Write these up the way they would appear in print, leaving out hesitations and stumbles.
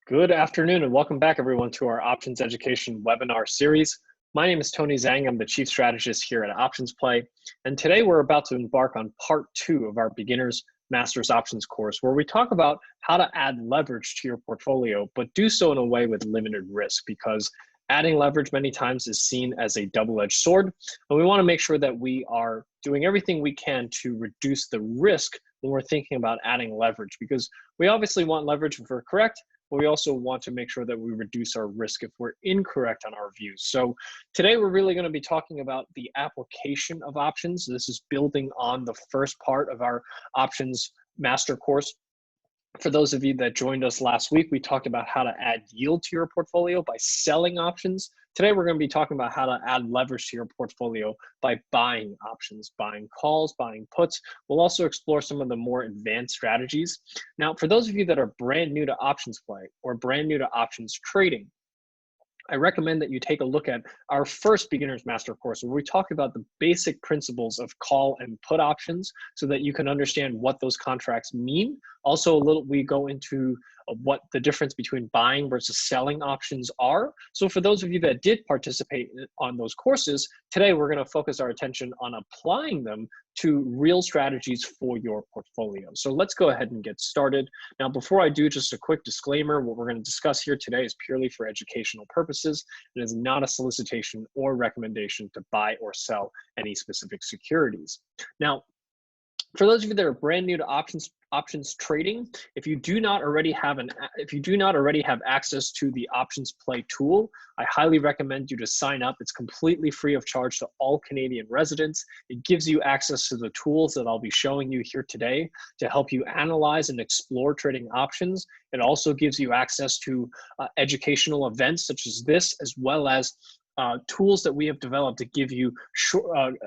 Good afternoon and welcome back everyone to our Options Education webinar series. My name is Tony Zhang. I'm the Chief Strategist here at Options Play. And today we're about to embark on part 2 of our Beginners Masters Options course, where we talk about how to add leverage to your portfolio, but do so in a way with limited risk, because adding leverage many times is seen as a double-edged sword. And we want to make sure that we are doing everything we can to reduce the risk when we're thinking about adding leverage, because we obviously want leverage if we're correct, but we also want to make sure that we reduce our risk if we're incorrect on our views. So today we're really going to be talking about the application of options. This is building on the first part of our options master course. For those of you that joined us last week, we talked about how to add yield to your portfolio by selling options. Today, we're going to be talking about how to add leverage to your portfolio by buying options, buying calls, buying puts. We'll also explore some of the more advanced strategies. Now, for those of you that are brand new to options play or brand new to options trading, I recommend that you take a look at our first Beginner's Master course, where we talk about the basic principles of call and put options so that you can understand what those contracts mean. Also, we go into what the difference between buying versus selling options are. So for those of you that did participate on those courses, today we're going to focus our attention on applying them to real strategies for your portfolio. So let's go ahead and get started. Now, before I do, just a quick disclaimer: what we're going to discuss here today is purely for educational purposes. It is not a solicitation or recommendation to buy or sell any specific securities. Now, for those of you that are brand new to options trading, if you do not already have access to the Options Play tool, I highly recommend you to sign up. It's completely free of charge to all Canadian residents. It gives you access to the tools that I'll be showing you here today to help you analyze and explore trading options. It also gives you access to educational events such as this, as well as tools that we have developed to give you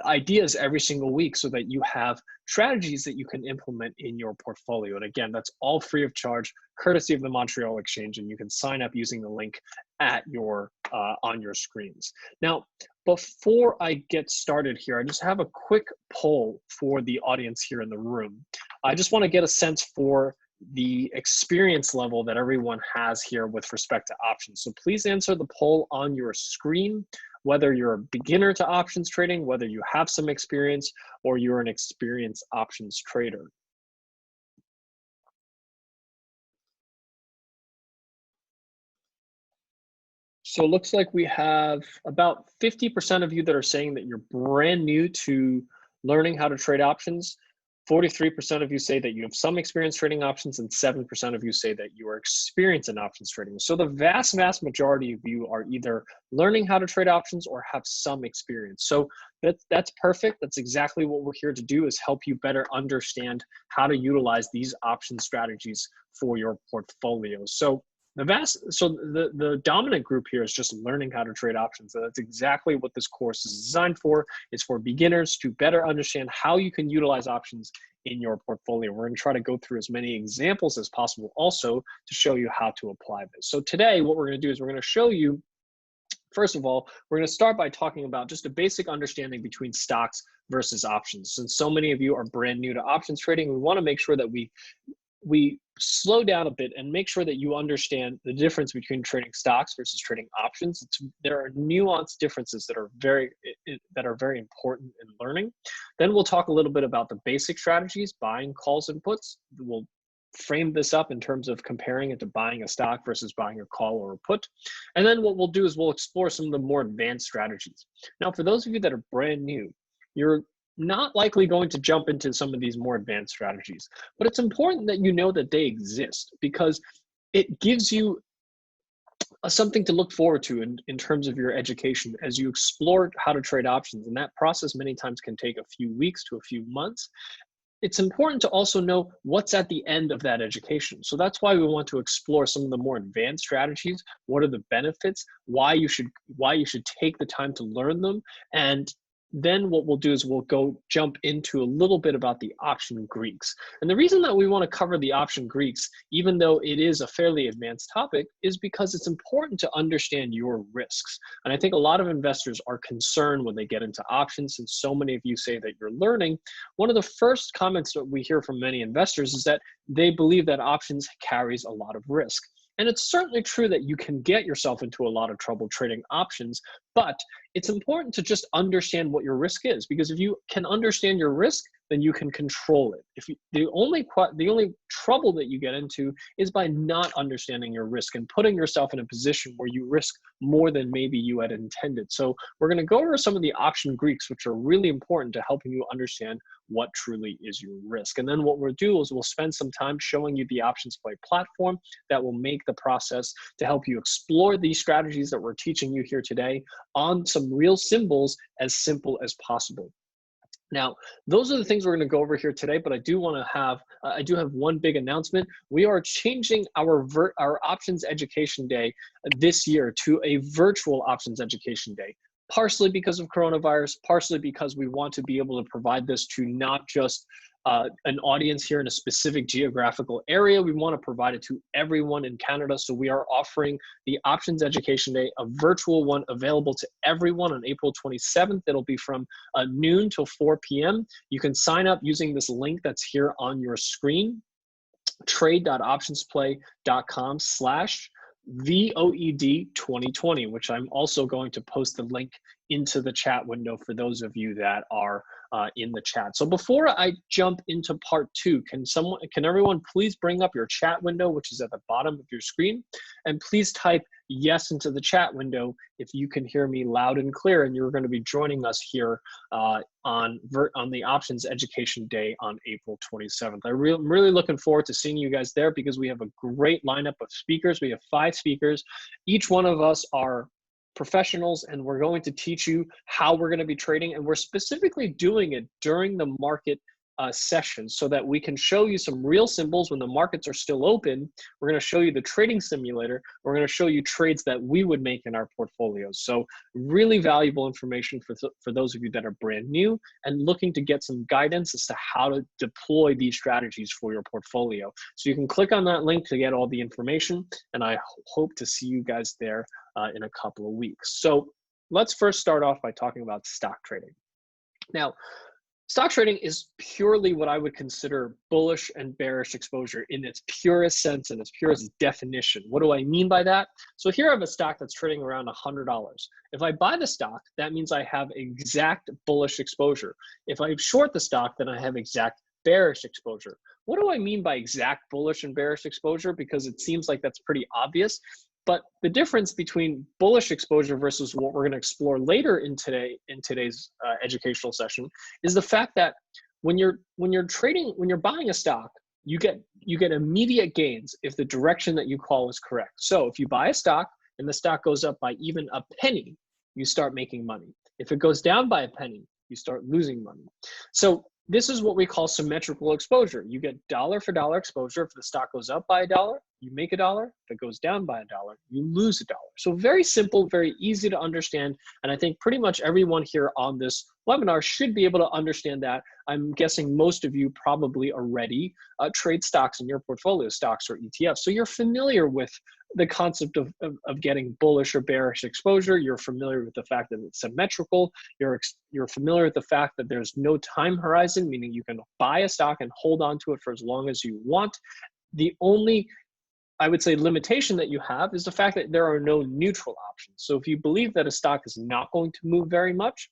ideas every single week so that you have strategies that you can implement in your portfolio. And again, that's all free of charge, courtesy of the Montreal Exchange, and you can sign up using the link at your on your screens. Now, before I get started here, I just have a quick poll for the audience here in the room. I just want to get a sense for the experience level that everyone has here with respect to options. So please answer the poll on your screen, whether you're a beginner to options trading, whether you have some experience, or you're an experienced options trader. So it looks like we have about 50% of you that are saying that you're brand new to learning how to trade options. 43% of you say that you have some experience trading options, and 7% of you say that you are experienced in options trading. So the vast majority of you are either learning how to trade options or have some experience. So that's perfect. That's exactly what we're here to do, is help you better understand how to utilize these option strategies for your portfolio. So the dominant group here is just learning how to trade options. So that's exactly what this course is designed for. It's for beginners to better understand how you can utilize options in your portfolio. We're going to try to go through as many examples as possible also to show you how to apply this. So today, what we're going to do is we're going to show you, first of all, we're going to start by talking about just a basic understanding between stocks versus options. Since so many of you are brand new to options trading, we want to make sure that we slow down a bit and make sure that you understand the difference between trading stocks versus trading options. There are nuanced differences that are very important in learning. Then we'll talk a little bit about the basic strategies, buying calls and puts. We'll frame this up in terms of comparing it to buying a stock versus buying a call or a put. And then what we'll do is we'll explore some of the more advanced strategies. Now, for those of you that are brand new, you're not likely going to jump into some of these more advanced strategies, but it's important that you know that they exist, because it gives you something to look forward to in terms of your education as you explore how to trade options. And that process many times can take a few weeks to a few months. It's important to also know what's at the end of that education. So that's why we want to explore some of the more advanced strategies. What are the benefits? Why you should take the time to learn them. And then what we'll do is we'll jump into a little bit about the option Greeks. And the reason that we want to cover the option Greeks, even though it is a fairly advanced topic, is because it's important to understand your risks. And I think a lot of investors are concerned when they get into options, and so many of you say that you're learning. One of the first comments that we hear from many investors is that they believe that options carries a lot of risk. And it's certainly true that you can get yourself into a lot of trouble trading options, but it's important to just understand what your risk is, because if you can understand your risk, then you can control it. The only trouble that you get into is by not understanding your risk and putting yourself in a position where you risk more than maybe you had intended. So we're going to go over some of the option Greeks, which are really important to helping you understand what truly is your risk. And then what we'll do is we'll spend some time showing you the options play platform that will make the process to help you explore these strategies that we're teaching you here today on some real symbols as simple as possible. Now, those are the things we're going to go over here today, but I do have one big announcement. We are changing our options education day this year to a virtual options education day. Partially because of coronavirus, partially because we want to be able to provide this to not just an audience here in a specific geographical area. We want to provide it to everyone in Canada. So we are offering the Options Education Day, a virtual one available to everyone on April 27th. It'll be from noon till 4 p.m. You can sign up using this link that's here on your screen, trade.optionsplay.com/VOED 2020, which I'm also going to post the link into the chat window for those of you that are in the chat. So before I jump into part two, can everyone please bring up your chat window, which is at the bottom of your screen, and please type yes into the chat window if you can hear me loud and clear, and you're going to be joining us here on the Options Education Day on April 27th. I'm really looking forward to seeing you guys there, because we have a great lineup of speakers. We have 5 speakers. Each one of us are professionals, and we're going to teach you how we're going to be trading, and we're specifically doing it during the market session so that we can show you some real symbols when the markets are still open. We're going to show you the trading simulator. We're going to show you trades that we would make in our portfolios. So really valuable information for those of you that are brand new and looking to get some guidance as to how to deploy these strategies for your portfolio. So you can click on that link to get all the information, and I hope to see you guys there in a couple of weeks. So let's first start off by talking about stock trading. Now, stock trading is purely what I would consider bullish and bearish exposure in its purest sense and its purest definition. What do I mean by that? So here I have a stock that's trading around $100. If I buy the stock, that means I have exact bullish exposure. If I short the stock, then I have exact bearish exposure. What do I mean by exact bullish and bearish exposure? Because it seems like that's pretty obvious. But the difference between bullish exposure versus what we're going to explore later in today's educational session is the fact that when you're buying a stock, you get immediate gains if the direction that you call is correct. So if you buy a stock and the stock goes up by even a penny, you start making money. If it goes down by a penny, you start losing money. So this is what we call symmetrical exposure. You get dollar for dollar exposure. If the stock goes up by $1, you make $1. If it goes down by $1, you lose $1. So very simple, very easy to understand. And I think pretty much everyone here on this webinar should be able to understand that. I'm guessing most of you probably already trade stocks in your portfolio, stocks or ETFs. So you're familiar with the concept of getting bullish or bearish exposure. You're familiar with the fact that it's symmetrical. You're familiar with the fact that there's no time horizon, meaning you can buy a stock and hold on to it for as long as you want. The only, I would say, limitation that you have is the fact that there are no neutral options. So if you believe that a stock is not going to move very much,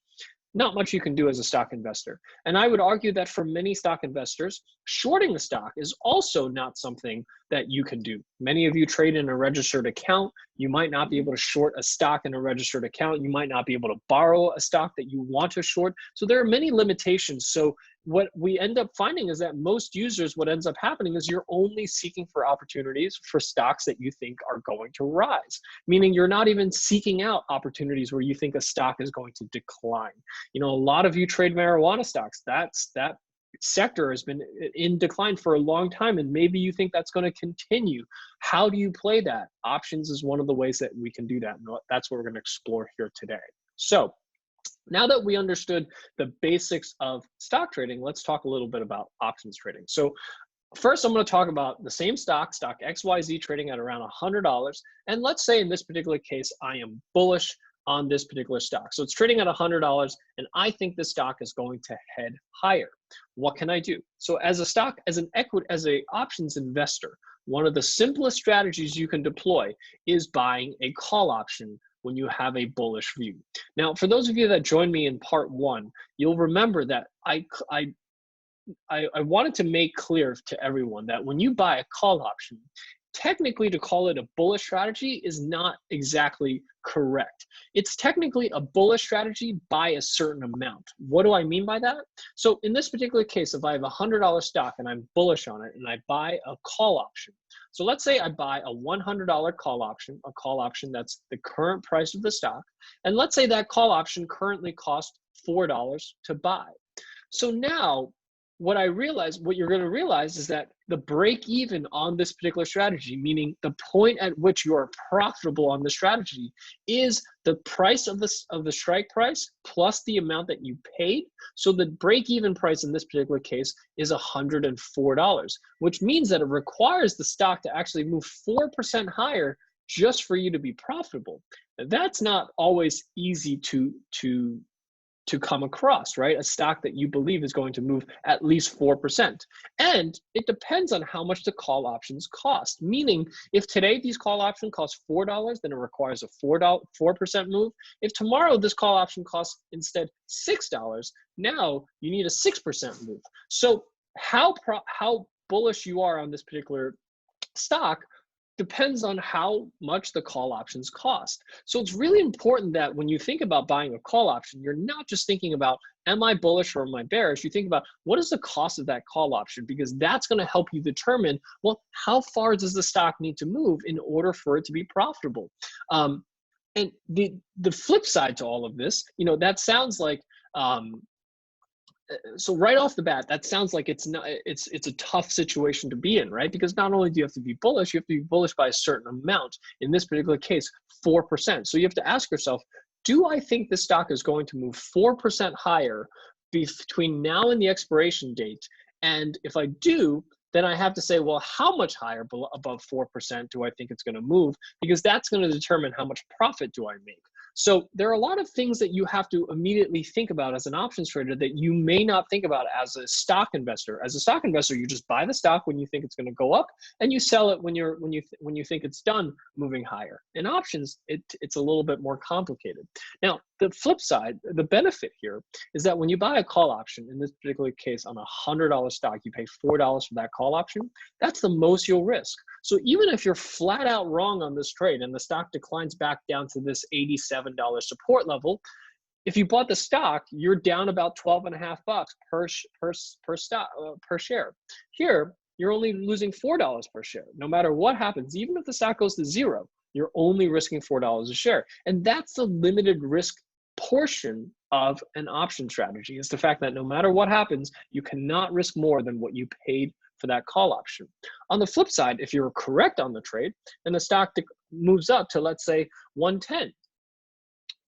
not much you can do as a stock investor. And I would argue that for many stock investors, shorting a stock is also not something that you can do. Many of you trade in a registered account. You might not be able to short a stock in a registered account. You might not be able to borrow a stock that you want to short. So there are many limitations. So what we end up finding is that most users, what ends up happening is you're only seeking for opportunities for stocks that you think are going to rise, meaning you're not even seeking out opportunities where you think a stock is going to decline. You know, a lot of you trade marijuana stocks. That sector has been in decline for a long time, and maybe you think that's going to continue. How do you play that? Options is one of the ways that we can do that, and that's what we're going to explore here today. So now that we understood the basics of stock trading, let's talk a little bit about options trading. So first, I'm going to talk about the same stock XYZ, trading at around $100. And let's say in this particular case, I am bullish on this particular stock. So it's trading at $100, and I think this stock is going to head higher. What can I do? So as an options investor, one of the simplest strategies you can deploy is buying a call option when you have a bullish view. Now, for those of you that joined me in part one, you'll remember that I wanted to make clear to everyone that when you buy a call option, technically to call it a bullish strategy is not exactly correct. It's technically a bullish strategy by a certain amount. What do I mean by that? So in this particular case, if I have a $100 stock and I'm bullish on it and I buy a call option. So let's say I buy a $100 call option that's the current price of the stock. And let's say that call option currently costs $4 to buy. So now what you're going to realize is that the break even on this particular strategy, meaning the point at which you are profitable on the strategy, is the price of the strike price plus the amount that you paid. So the break even price in this particular case is $104, which means that it requires the stock to actually move 4% higher just for you to be profitable. Now, that's not always easy to come across, right? A stock that you believe is going to move at least 4%. And it depends on how much the call options cost. Meaning, if today these call options cost $4, then it requires a 4% move. If tomorrow this call option costs instead $6, now you need a 6% move. So how bullish you are on this particular stock depends on how much the call options cost. So it's really important that when you think about buying a call option, you're not just thinking about, am I bullish or am I bearish? You think about, what is the cost of that call option? Because that's going to help you determine, well, how far does the stock need to move in order for it to be profitable? And the flip side to all of this, that sounds like, so right off the bat, that sounds like it's a tough situation to be in, right? Because not only do you have to be bullish, you have to be bullish by a certain amount. In this particular case, 4%. So you have to ask yourself, do I think the stock is going to move 4% higher between now and the expiration date? And if I do, then I have to say, well, how much higher above 4% do I think it's going to move? Because that's going to determine how much profit do I make. So there are a lot of things that you have to immediately think about as an options trader that you may not think about as a stock investor. As a stock investor, you just buy the stock when you think it's going to go up, and you sell it when you think it's done moving higher. In options, it's a little bit more complicated. Now, the flip side, the benefit here is that when you buy a call option, in this particular case on a $100 stock, you pay $4 for that call option. That's the most you'll risk. So even if you're flat out wrong on this trade and the stock declines back down to this $87 support level, if you bought the stock, you're down about $12.50 per share. Here, you're only losing $4 per share. No matter what happens, even if the stock goes to zero, you're only risking $4 a share. And that's the limited risk portion of an option strategy, is the fact that no matter what happens, you cannot risk more than what you paid for that call option. On the flip side, if you're correct on the trade and the stock moves up to, let's say, 110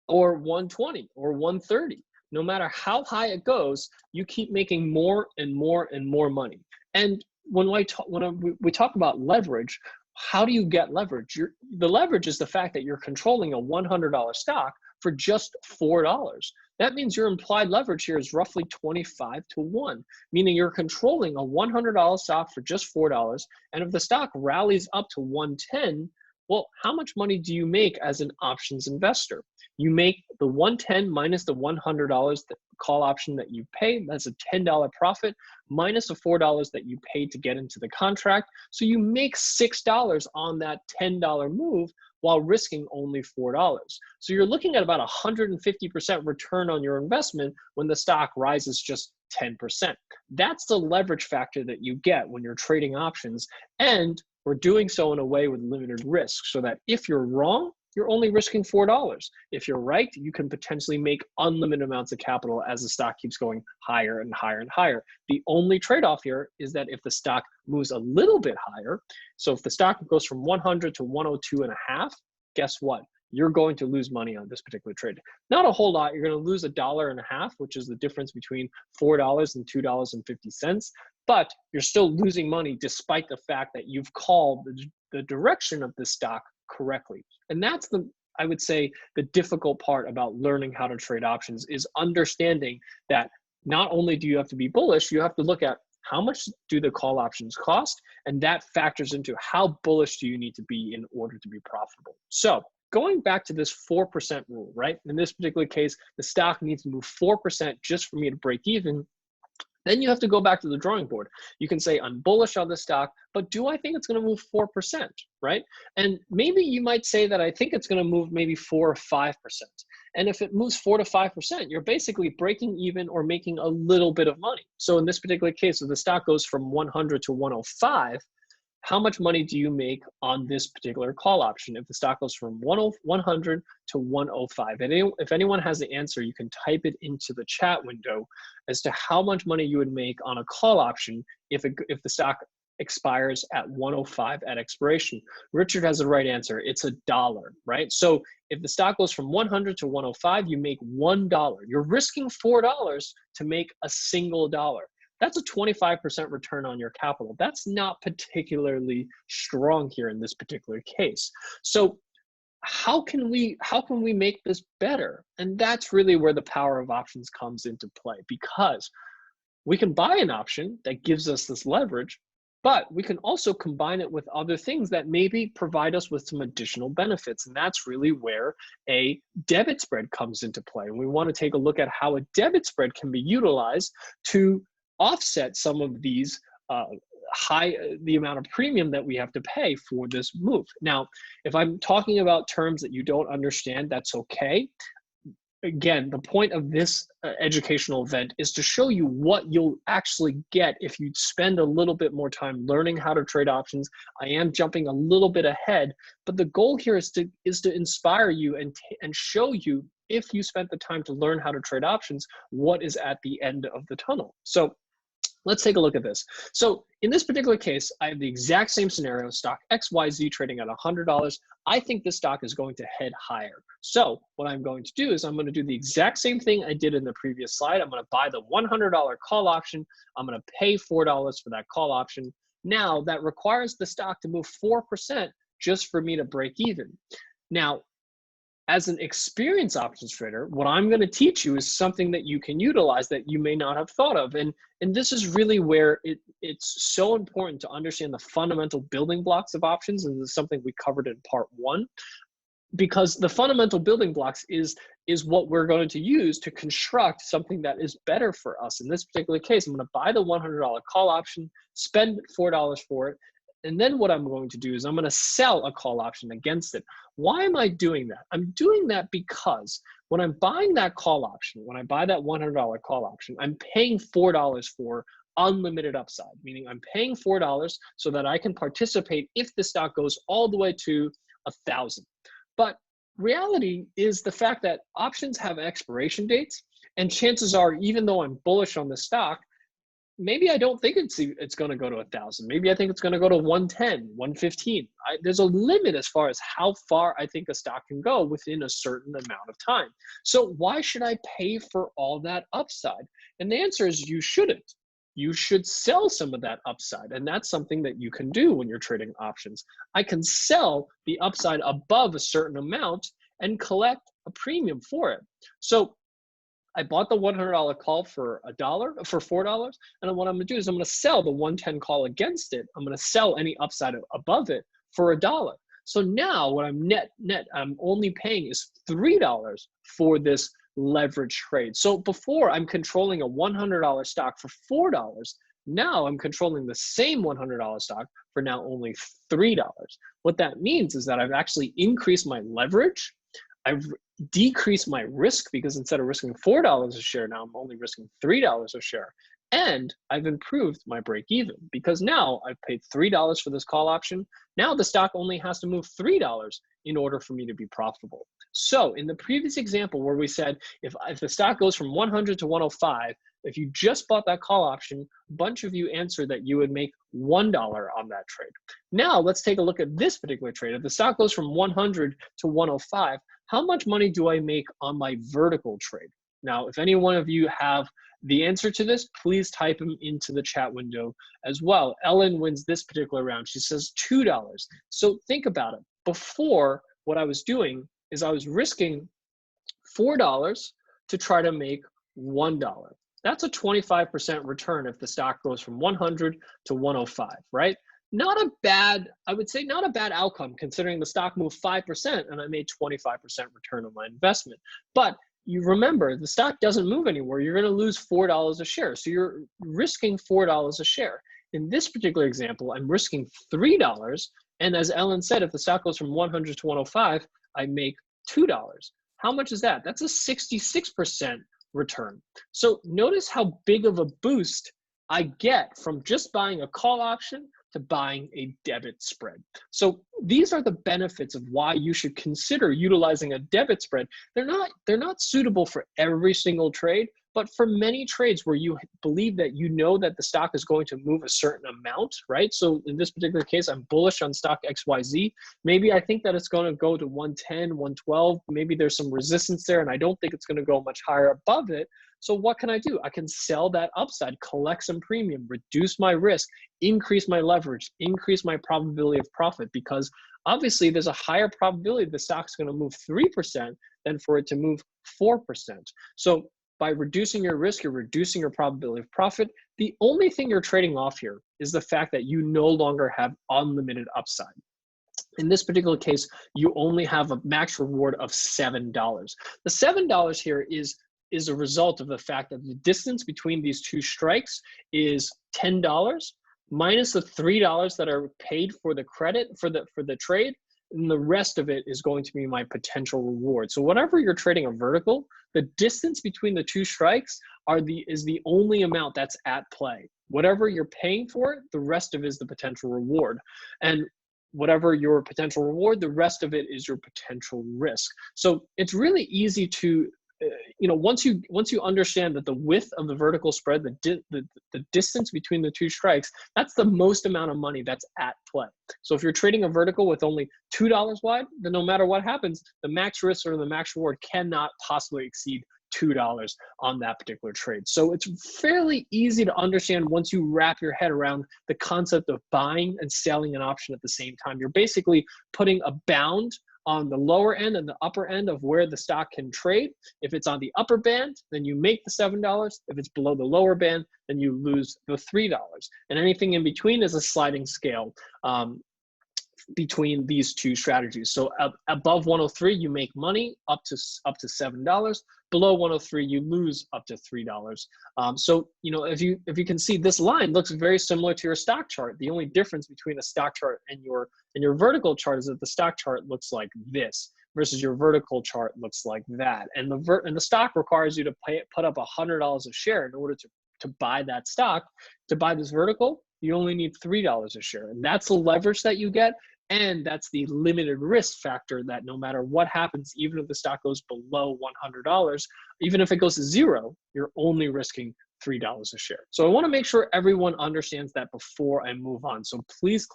or 120 or 130, no matter how high it goes, you keep making more and more and more money. And when we talk about leverage, how do you get leverage? The leverage is the fact that you're controlling a $100 stock for just $4. That means your implied leverage here is roughly 25 to 1, meaning you're controlling a $100 stock for just $4. And if the stock rallies up to 110, well, how much money do you make as an options investor? You make the 110 minus the $100 call option that you pay. That's a $10 profit minus the $4 that you paid to get into the contract. So you make $6 on that $10 move while risking only $4. So you're looking at about 150% return on your investment when the stock rises just 10%. That's the leverage factor that you get when you're trading options. And we're doing so in a way with limited risk, so that if you're wrong, you're only risking $4. If you're right, you can potentially make unlimited amounts of capital as the stock keeps going higher and higher and higher. The only trade-off here is that if the stock moves a little bit higher, so if the stock goes from 100 to 102.5, guess what? You're going to lose money on this particular trade. Not a whole lot. You're going to lose $1.50, which is the difference between $4 and $2.50. But you're still losing money despite the fact that you've called the direction of the stock correctly. And that's I would say, the difficult part about learning how to trade options is understanding that not only do you have to be bullish, you have to look at how much do the call options cost? And that factors into how bullish do you need to be in order to be profitable. So going back to this 4% rule, right? In this particular case, the stock needs to move 4% just for me to break even. Then you have to go back to the drawing board. You can say, I'm bullish on the stock, but do I think it's going to move 4%, right? And maybe you might say that I think it's going to move maybe 4 or 5%. And if it moves 4 to 5%, you're basically breaking even or making a little bit of money. So in this particular case, if the stock goes from 100 to 105, how much money do you make on this particular call option if the stock goes from 100 to 105? And if anyone has the answer, you can type it into the chat window as to how much money you would make on a call option if the stock expires at 105 at expiration. Richard has the right answer. It's $1, right? So if the stock goes from 100 to 105, you make $1. You're risking $4 to make a single dollar. That's a 25% return on your capital. That's not particularly strong here in this particular case. So how can we make this better? And that's really where the power of options comes into play, because we can buy an option that gives us this leverage, but we can also combine it with other things that maybe provide us with some additional benefits. And that's really where a debit spread comes into play. And we want to take a look at how a debit spread can be utilized to offset some of these the amount of premium that we have to pay for this move. Now, if I'm talking about terms that you don't understand, that's okay. Again, the point of this educational event is to show you what you'll actually get if you spend a little bit more time learning how to trade options. I am jumping a little bit ahead, but the goal here is to inspire you and show you, if you spent the time to learn how to trade options, what is at the end of the tunnel. So let's take a look at this. So in this particular case, I have the exact same scenario, stock XYZ trading at $100. I think this stock is going to head higher. So what I'm going to do is I'm going to do the exact same thing I did in the previous slide. I'm going to buy the $100 call option. I'm going to pay $4 for that call option. Now that requires the stock to move 4% just for me to break even. Now, as an experienced options trader, what I'm going to teach you is something that you can utilize that you may not have thought of. And this is really where it's so important to understand the fundamental building blocks of options. And this is something we covered in part 1, because the fundamental building blocks is what we're going to use to construct something that is better for us. In this particular case, I'm going to buy the $100 call option, spend $4 for it. And then what I'm going to do is I'm going to sell a call option against it. Why am I doing that? I'm doing that because when I'm buying that call option, when I buy that $100 call option, I'm paying $4 for unlimited upside, meaning I'm paying $4 so that I can participate if the stock goes all the way to 1,000. But reality is the fact that options have expiration dates, and chances are, even though I'm bullish on the stock, maybe I don't think it's going to go to 1,000. Maybe I think it's going to go to 110, 115. There's a limit as far as how far I think a stock can go within a certain amount of time. So why should I pay for all that upside? And the answer is you shouldn't. You should sell some of that upside. And that's something that you can do when you're trading options. I can sell the upside above a certain amount and collect a premium for it. So I bought the $100 call for $4, and what I'm going to do is I'm going to sell the 110 call against it. I'm going to sell any upside above it for $1. So now what I'm I'm only paying is $3 for this leverage trade. So before, I'm controlling a $100 stock for $4. Now I'm controlling the same $100 stock for now only $3. What that means is that I've actually increased my leverage. I've decreased my risk, because instead of risking $4 a share, now I'm only risking $3 a share. And I've improved my break even, because now I've paid $3 for this call option. Now the stock only has to move $3 in order for me to be profitable. So in the previous example where we said, if the stock goes from 100 to 105, if you just bought that call option, a bunch of you answered that you would make $1 on that trade. Now let's take a look at this particular trade. If the stock goes from 100 to 105, how much money do I make on my vertical trade? Now, if any one of you have the answer to this, please type them into the chat window as well. Ellen wins this particular round. She says $2. So think about it. Before, what I was doing is I was risking $4 to try to make $1. That's a 25% return if the stock goes from 100 to 105, right? Not a bad, I would say not a bad outcome considering the stock moved 5% and I made 25% return on my investment. But you remember the stock doesn't move anywhere. You're going to lose $4 a share. So you're risking $4 a share. In this particular example, I'm risking $3. And as Ellen said, if the stock goes from 100 to 105, I make $2. How much is that? That's a 66% return. So notice how big of a boost I get from just buying a call option to buying a debit spread. So these are the benefits of why you should consider utilizing a debit spread. They're not suitable for every single trade, but for many trades where you believe that you know that the stock is going to move a certain amount, right? So in this particular case, I'm bullish on stock XYZ. Maybe I think that it's going to go to 110, 112. Maybe there's some resistance there, and I don't think it's going to go much higher above it. So what can I do? I can sell that upside, collect some premium, reduce my risk, increase my leverage, increase my probability of profit, because obviously there's a higher probability the stock's going to move 3% than for it to move 4%. So by reducing your risk, you're reducing your probability of profit. The only thing you're trading off here is the fact that you no longer have unlimited upside. In this particular case, you only have a max reward of $7. The $7 here is a result of the fact that the distance between these two strikes is $10 minus the $3 that are paid for the credit for the trade, and the rest of it is going to be my potential reward. So whenever you're trading a vertical, the distance between the two strikes is the only amount that's at play. Whatever you're paying for it, the rest of it is the potential reward. And whatever your potential reward, the rest of it is your potential risk. So it's really easy to once you understand that the width of the vertical spread, the distance between the two strikes, that's the most amount of money that's at play. So if you're trading a vertical with only $2 wide, then no matter what happens, the max risk or the max reward cannot possibly exceed $2 on that particular trade. So it's fairly easy to understand once you wrap your head around the concept of buying and selling an option at the same time. You're basically putting a bound on the lower end and the upper end of where the stock can trade. If it's on the upper band, then you make the $7. If it's below the lower band, then you lose the $3. And anything in between is a sliding scale between these two strategies. So above 103, you make money up to $7. Below 103, you lose up to $3. So if you can see, this line looks very similar to your stock chart. The only difference between a stock chart and your vertical chart is that the stock chart looks like this versus your vertical chart looks like that. And the stock requires you to put up $100 a share in order to buy that stock. To buy this vertical, you only need $3 a share, and that's the leverage that you get. And that's the limited risk factor that no matter what happens, even if the stock goes below $100, even if it goes to zero, you're only risking $3 a share. So I want to make sure everyone understands that before I move on. So please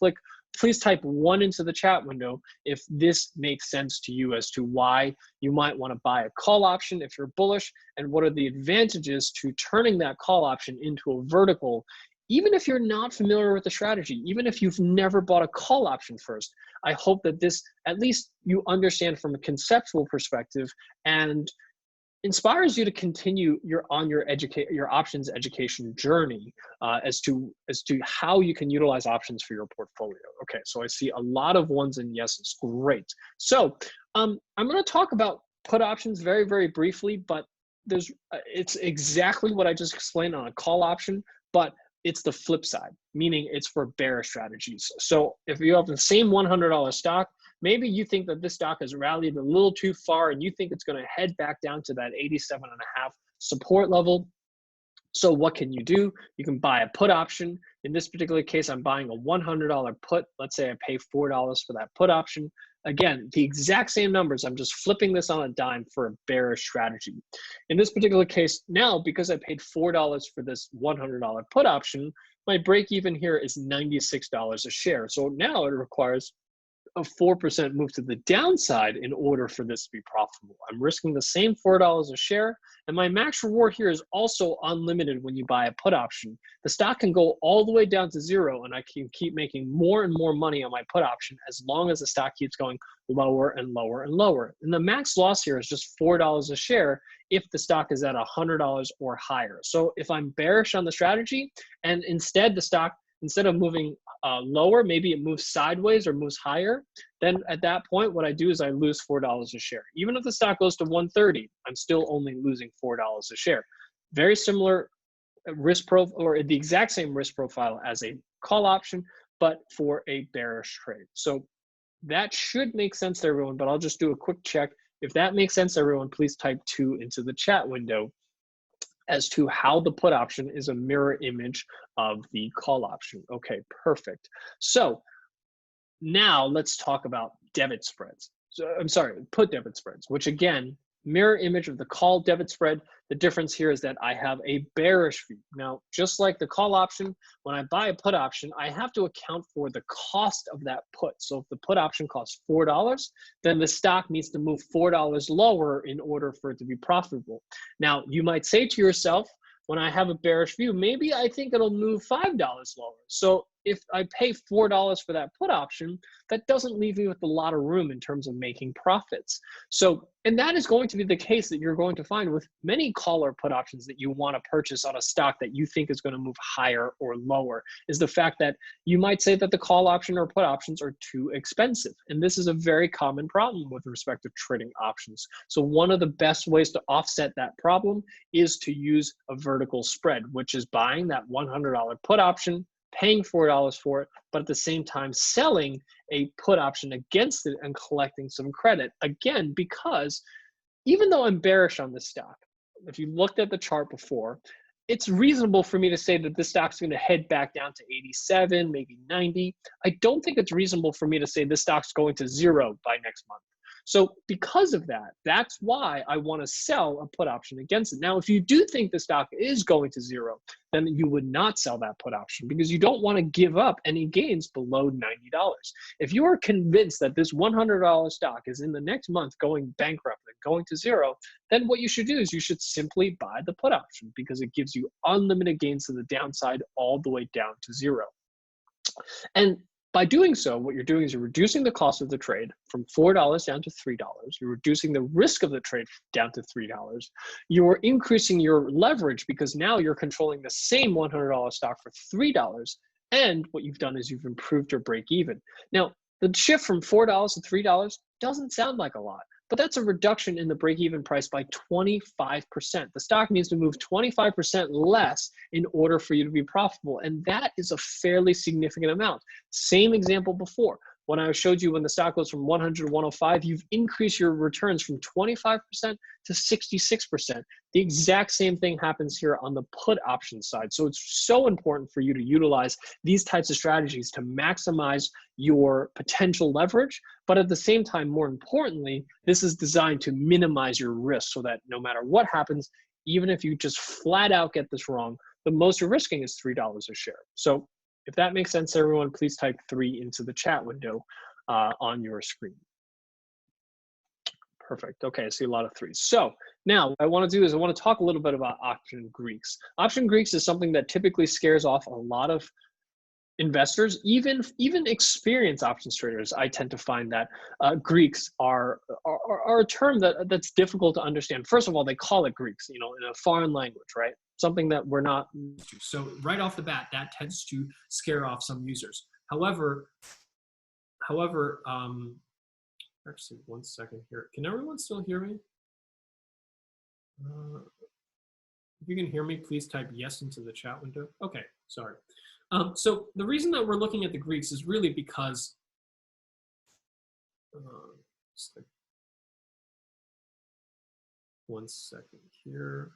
type 1 into the chat window if this makes sense to you as to why you might want to buy a call option if you're bullish, and what are the advantages to turning that call option into a vertical. Even if you're not familiar with the strategy, even if you've never bought a call option first, I hope that this, at least you understand from a conceptual perspective, and inspires you to continue your options education journey as to how you can utilize options for your portfolio. Okay, so I see a lot of ones and yeses. Great. So I'm going to talk about put options very, very briefly, but it's exactly what I just explained on a call option, but it's the flip side, meaning it's for bearish strategies. So if you have the same $100 stock, maybe you think that this stock has rallied a little too far and you think it's going to head back down to that 87.5 support level. So what can you do? You can buy a put option. In this particular case, I'm buying a $100 put. Let's say I pay $4 for that put option. Again, the exact same numbers. I'm just flipping this on a dime for a bearish strategy. In this particular case, now because I paid $4 for this $100 put option, my break even here is $96 a share. So now it requires a 4% move to the downside in order for this to be profitable. I'm risking the same $4 a share, and my max reward here is also unlimited when you buy a put option. The stock can go all the way down to zero, and I can keep making more and more money on my put option as long as the stock keeps going lower and lower and lower. And the max loss here is just $4 a share if the stock is at $100 or higher. So if I'm bearish on the strategy and instead the stock, instead of moving lower, maybe it moves sideways or moves higher, then at that point, what I do is I lose $4 a share. Even if the stock goes to 130, I'm still only losing $4 a share. Very similar risk profile, or the exact same risk profile as a call option, but for a bearish trade. So that should make sense to everyone, but I'll just do a quick check. If that makes sense to everyone, please type 2 into the chat window as to how the put option is a mirror image of the call option. Okay, perfect. So now let's talk about debit spreads. So, I'm sorry, put debit spreads, which again, mirror image of the call debit spread. The difference here is that I have a bearish view. Now, just like the call option, when I buy a put option, I have to account for the cost of that put. So if the put option costs $4, then the stock needs to move $4 lower in order for it to be profitable. Now, you might say to yourself, when I have a bearish view, maybe I think it'll move $5 lower. So if I pay $4 for that put option, that doesn't leave me with a lot of room in terms of making profits. So, and that is going to be the case that you're going to find with many call or put options that you want to purchase on a stock that you think is going to move higher or lower, is the fact that you might say that the call option or put options are too expensive. And this is a very common problem with respect to trading options. So one of the best ways to offset that problem is to use a vertical spread, which is buying that $100 put option, paying $4 for it, but at the same time selling a put option against it and collecting some credit. Again, because even though I'm bearish on this stock, if you looked at the chart before, it's reasonable for me to say that this stock's going to head back down to 87, maybe 90. I don't think it's reasonable for me to say this stock's going to zero by next month. So because of that, that's why I want to sell a put option against it. Now, if you do think the stock is going to zero, then you would not sell that put option because you don't want to give up any gains below $90. If you are convinced that this $100 stock is in the next month going bankrupt and going to zero, then what you should do is you should simply buy the put option because it gives you unlimited gains to the downside all the way down to zero. And by doing so, what you're doing is you're reducing the cost of the trade from $4 down to $3. You're reducing the risk of the trade down to $3. You're increasing your leverage because now you're controlling the same $100 stock for $3. And what you've done is you've improved your break even. Now, the shift from $4 to $3 doesn't sound like a lot, but that's a reduction in the break-even price by 25%. The stock needs to move 25% less in order for you to be profitable, and that is a fairly significant amount. Same example before. When I showed you when the stock goes from 100 to 105, you've increased your returns from 25% to 66%. The exact same thing happens here on the put option side. So it's so important for you to utilize these types of strategies to maximize your potential leverage. But at the same time, more importantly, this is designed to minimize your risk so that no matter what happens, even if you just flat out get this wrong, the most you're risking is $3 a share. So if that makes sense, everyone, please type 3 into the chat window on your screen. Perfect. Okay, I see a lot of 3s. So now what I want to do is I want to talk a little bit about option Greeks. Option Greeks is something that typically scares off a lot of investors, even experienced options traders. I tend to find that Greeks are a term that's difficult to understand. First of all, they call it Greeks, in a foreign language, right? Something that we're not used to. So right off the bat, that tends to scare off some users. However, actually, one second here. Can everyone still hear me? If you can hear me, please type yes into the chat window. Okay, sorry. So the reason that we're looking at the Greeks is really because one second here.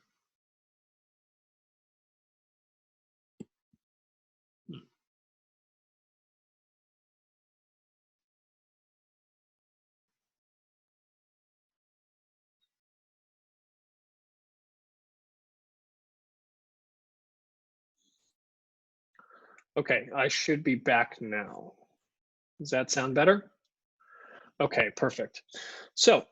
Okay, I should be back now. Does that sound better? Okay, perfect. So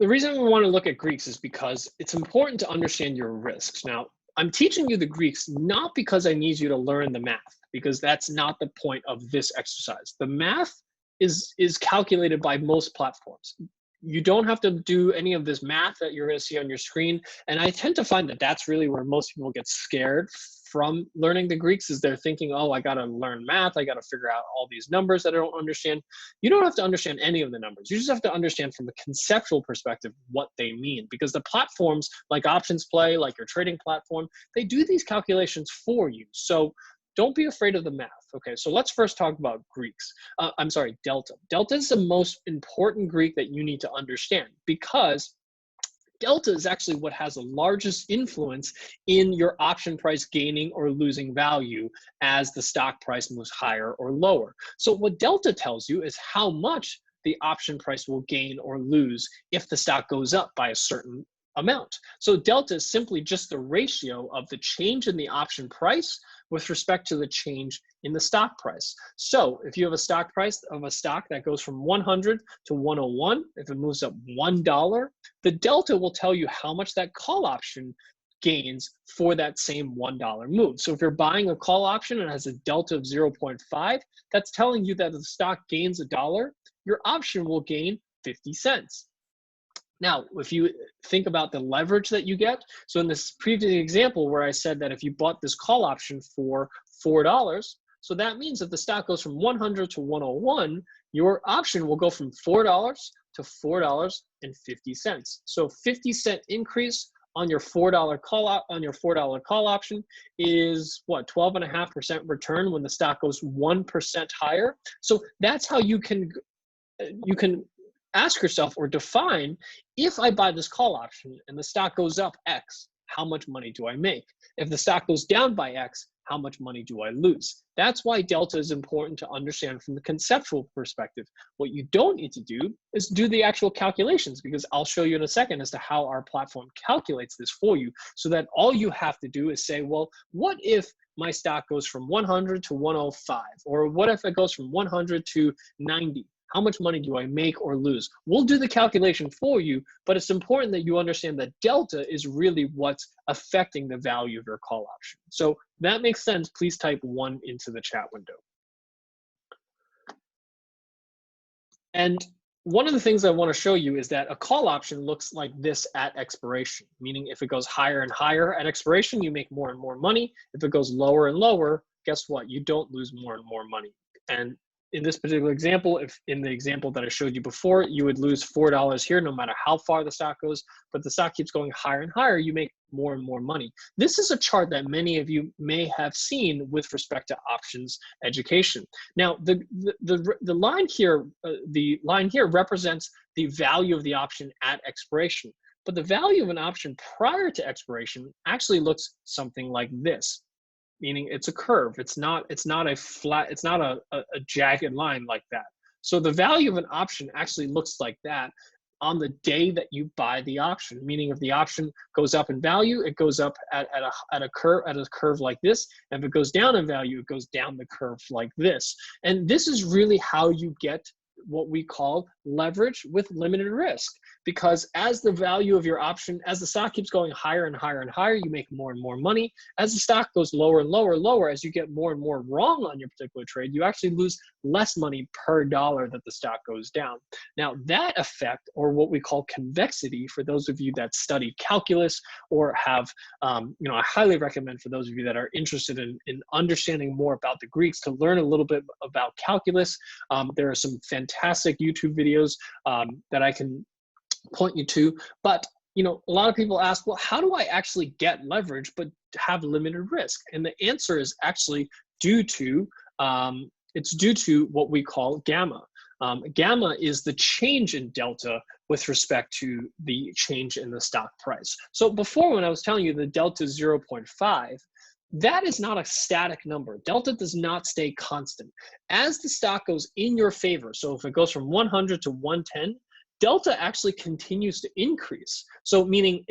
the reason we want to look at Greeks is because it's important to understand your risks. Now, I'm teaching you the Greeks not because I need you to learn the math, because that's not the point of this exercise. The math is calculated by most platforms. You don't have to do any of this math that you're going to see on your screen. And I tend to find that that's really where most people get scared from learning the Greeks, is they're thinking, oh, I got to learn math. I got to figure out all these numbers that I don't understand. You don't have to understand any of the numbers. You just have to understand from a conceptual perspective what they mean, because the platforms like Options Play, like your trading platform, they do these calculations for you. So don't be afraid of the math. Okay, so let's first talk about Greeks. I'm sorry, delta. Delta is the most important Greek that you need to understand, because delta is actually what has the largest influence in your option price gaining or losing value as the stock price moves higher or lower. So what delta tells you is how much the option price will gain or lose if the stock goes up by a certain amount. So delta is simply just the ratio of the change in the option price with respect to the change in the stock price. So if you have a stock price of a stock that goes from 100 to 101, if it moves up $1, the delta will tell you how much that call option gains for that same $1 move. So if you're buying a call option and it has a delta of 0.5, that's telling you that if the stock gains $1, your option will gain 50 cents. Now, if you think about the leverage that you get, so in this previous example where I said that if you bought this call option for $4, so that means if the stock goes from 100 to 101, your option will go from $4 to $4.50. So 50-cent increase on your $4 call option is what, 12.5% return when the stock goes 1% higher. So that's how you can ask yourself or define, if I buy this call option and the stock goes up X, how much money do I make? If the stock goes down by X, how much money do I lose? That's why delta is important to understand from the conceptual perspective. What you don't need to do is do the actual calculations, because I'll show you in a second as to how our platform calculates this for you, so that all you have to do is say, well, what if my stock goes from 100 to 105? Or what if it goes from 100 to 90? How much money do I make or lose? We'll do the calculation for you, but it's important that you understand that delta is really what's affecting the value of your call option. So that makes sense. Please type 1 into the chat window. And one of the things I want to show you is that a call option looks like this at expiration, meaning if it goes higher and higher at expiration, you make more and more money. If it goes lower and lower, guess what? You don't lose more and more money. And in this particular example, if in the example that I showed you before, you would lose $4 here no matter how far the stock goes, but the stock keeps going higher and higher, you make more and more money. This is a chart that many of you may have seen with respect to options education. Now, the line here represents the value of the option at expiration, but the value of an option prior to expiration actually looks something like this. Meaning it's a curve. It's not a flat, it's not a jagged line like that. So the value of an option actually looks like that on the day that you buy the option, meaning if the option goes up in value, it goes up at a curve like this. And if it goes down in value, it goes down the curve like this. And this is really how you get what we call leverage with limited risk, because as the value of your option, as the stock keeps going higher and higher and higher, you make more and more money. As the stock goes lower and lower and lower, as you get more and more wrong on your particular trade, you actually lose less money per dollar that the stock goes down. Now that effect, or what we call convexity, for those of you that study calculus or have, I highly recommend for those of you that are interested in understanding more about the Greeks to learn a little bit about calculus. There are some fantastic YouTube videos that I can point you to. But a lot of people ask, well, how do I actually get leverage but have limited risk? And the answer is actually due to what we call gamma. Gamma is the change in delta with respect to the change in the stock price. So before, when I was telling you the delta is 0.5, that is not a static number. Delta does not stay constant. As the stock goes in your favor, so if it goes from 100 to 110, delta actually continues to increase. So meaning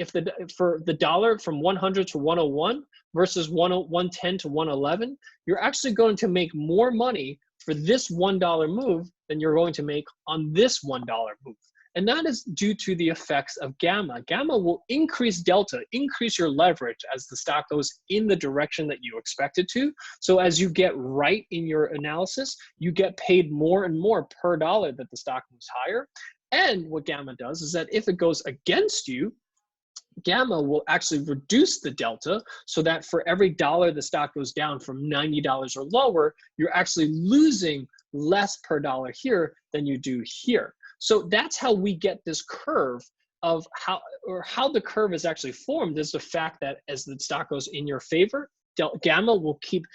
for the dollar from 100 to 101 versus 110 to 111, you're actually going to make more money for this $1 move than you're going to make on this $1 move. And that is due to the effects of gamma. Gamma will increase delta, increase your leverage as the stock goes in the direction that you expect it to. So as you get right in your analysis, you get paid more and more per dollar that the stock moves higher. And what gamma does is that if it goes against you, gamma will actually reduce the delta so that for every dollar the stock goes down from $90 or lower, you're actually losing less per dollar here than you do here. So that's how we get this curve of how the curve is actually formed is the fact that as the stock goes in your favor, gamma will keep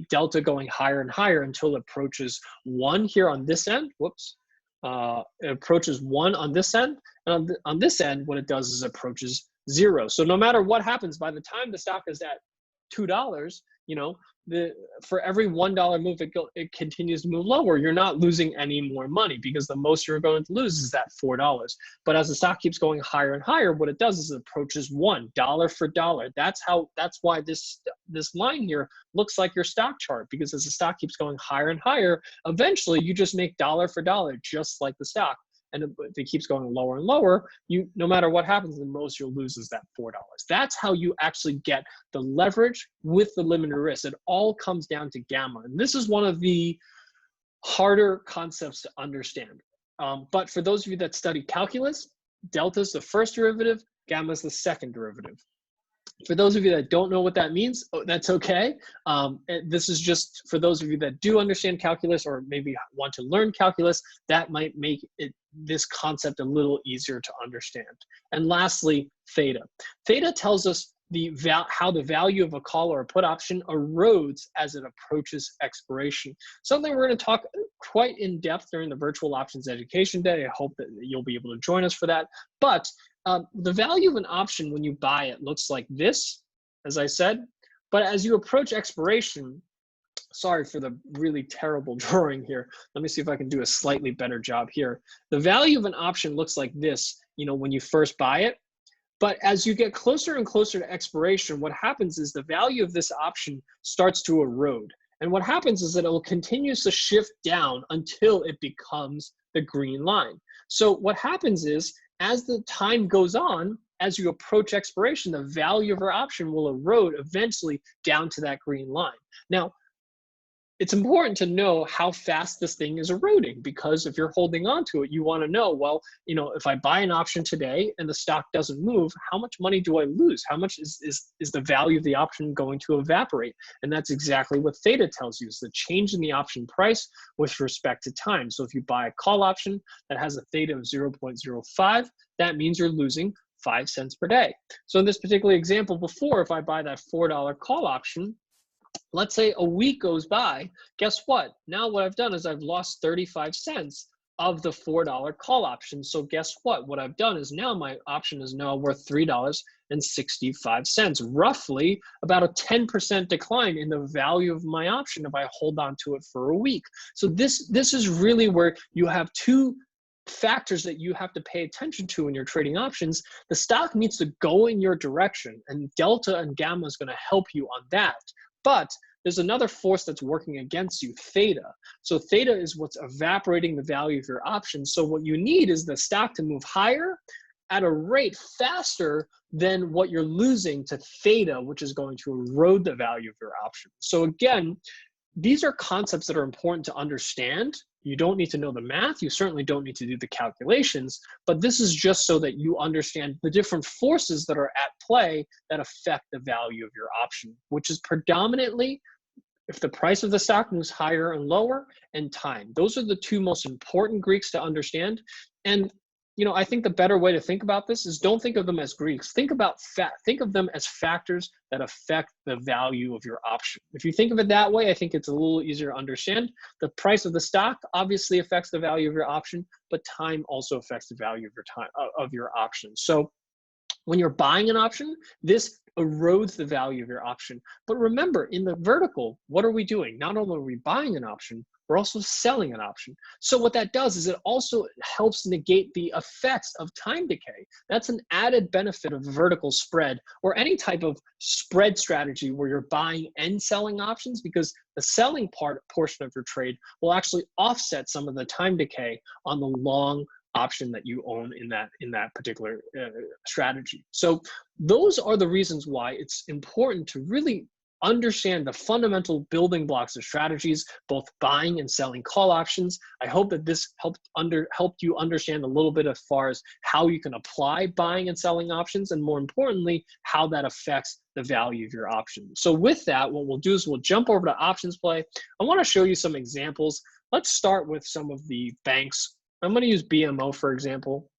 delta going higher and higher until it approaches 1 here on this end. Whoops. It approaches 1 on this end, and on this end, what it does is it approaches 0. So no matter what happens, by the time the stock is at $2, you know, for every $1 move, it continues to move lower. You're not losing any more money because the most you're going to lose is that $4. But as the stock keeps going higher and higher, what it does is it approaches $1 for dollar. That's why this line here looks like your stock chart, because as the stock keeps going higher and higher, eventually you just make dollar for dollar, just like the stock. And if it keeps going lower and lower, no matter what happens, the most you'll lose is that $4. That's how you actually get the leverage with the limited risk. It all comes down to gamma. And this is one of the harder concepts to understand. But for those of you that study calculus, delta is the first derivative, gamma is the second derivative. For those of you that don't know what that means, that's okay. This is just for those of you that do understand calculus or maybe want to learn calculus, that might make this concept a little easier to understand. And lastly, theta. Theta tells us how the value of a call or a put option erodes as it approaches expiration. Something we're going to talk quite in depth during the Virtual Options Education Day. I hope that you'll be able to join us for that. But the value of an option when you buy it looks like this, as I said, but as you approach expiration, sorry for the really terrible drawing here. Let me see if I can do a slightly better job here. The value of an option looks like this, you know, when you first buy it. But as you get closer and closer to expiration, what happens is the value of this option starts to erode. And what happens is that it will continue to shift down until it becomes the green line. So what happens is, as the time goes on, as you approach expiration, the value of your option will erode eventually down to that green line. Now, it's important to know how fast this thing is eroding, because if you're holding on to it, you want to know, well, you know, if I buy an option today and the stock doesn't move, how much money do I lose? How much is the value of the option going to evaporate? And that's exactly what theta tells you, is the change in the option price with respect to time. So if you buy a call option that has a theta of 0.05, that means you're losing 5 cents per day. So in this particular example before, if I buy that $4 call option, let's say a week goes by, guess what? Now what I've done is I've lost 35 cents of the $4 call option. So guess what? What I've done is now my option is now worth $3.65, roughly about a 10% decline in the value of my option if I hold on to it for a week. So this is really where you have two factors that you have to pay attention to when you're trading options. The stock needs to go in your direction, and delta and gamma is going to help you on that. But there's another force that's working against you, theta. So theta is what's evaporating the value of your options. So what you need is the stock to move higher at a rate faster than what you're losing to theta, which is going to erode the value of your option. So again, these are concepts that are important to understand. You don't need to know the math. You certainly don't need to do the calculations, but this is just so that you understand the different forces that are at play that affect the value of your option, which is predominantly if the price of the stock moves higher and lower, and time. Those are the two most important Greeks to understand. And you know, I think the better way to think about this is don't think of them as Greeks. Think of them as factors that affect the value of your option. If you think of it that way, I think it's a little easier to understand. The price of the stock obviously affects the value of your option, but time also affects the value of your option. So When you're buying an option, this erodes the value of your option. But remember, in the vertical, what are we doing? Not only are we buying an option, we're also selling an option. So what that does is it also helps negate the effects of time decay. That's an added benefit of vertical spread or any type of spread strategy where you're buying and selling options, because the selling portion of your trade will actually offset some of the time decay on the long option that you own in that particular strategy. So those are the reasons why it's important to really understand the fundamental building blocks of strategies, both buying and selling call options. I hope that this helped you understand a little bit as far as how you can apply buying and selling options, and more importantly, how that affects the value of your option. So with that, what we'll do is we'll jump over to options play. I want to show you some examples. Let's start with some of the banks. I'm going to use BMO, for example.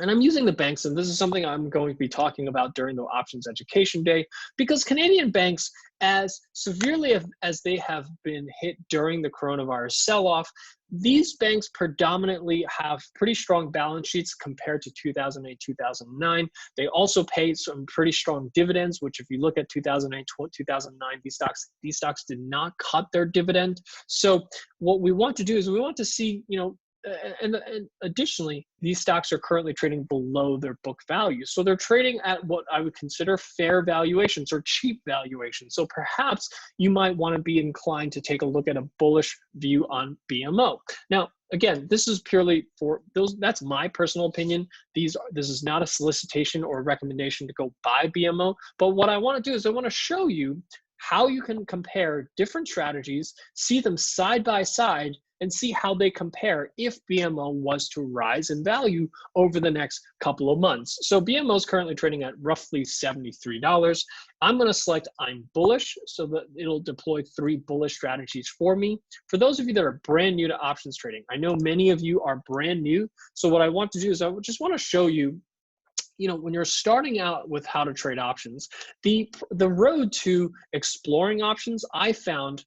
And I'm using the banks, and this is something I'm going to be talking about during the Options Education Day, because Canadian banks, as severely as they have been hit during the coronavirus sell-off, these banks predominantly have pretty strong balance sheets compared to 2008, 2009. They also pay some pretty strong dividends, which if you look at 2008, 2009, these stocks did not cut their dividend. So what we want to do is we want to see, and additionally, these stocks are currently trading below their book value. So they're trading at what I would consider fair valuations or cheap valuations. So perhaps you might want to be inclined to take a look at a bullish view on BMO. Now, again, this is purely for those, that's my personal opinion. This is not a solicitation or a recommendation to go buy BMO. But what I want to do is I want to show you how you can compare different strategies, see them side by side, and see how they compare if BMO was to rise in value over the next couple of months. So BMO is currently trading at roughly $73. I'm going to select I'm bullish so that it'll deploy 3 bullish strategies for me. For those of you that are brand new to options trading, I know many of you are brand new. So what I want to do is I just want to show you, when you're starting out with how to trade options, the road to exploring options, I found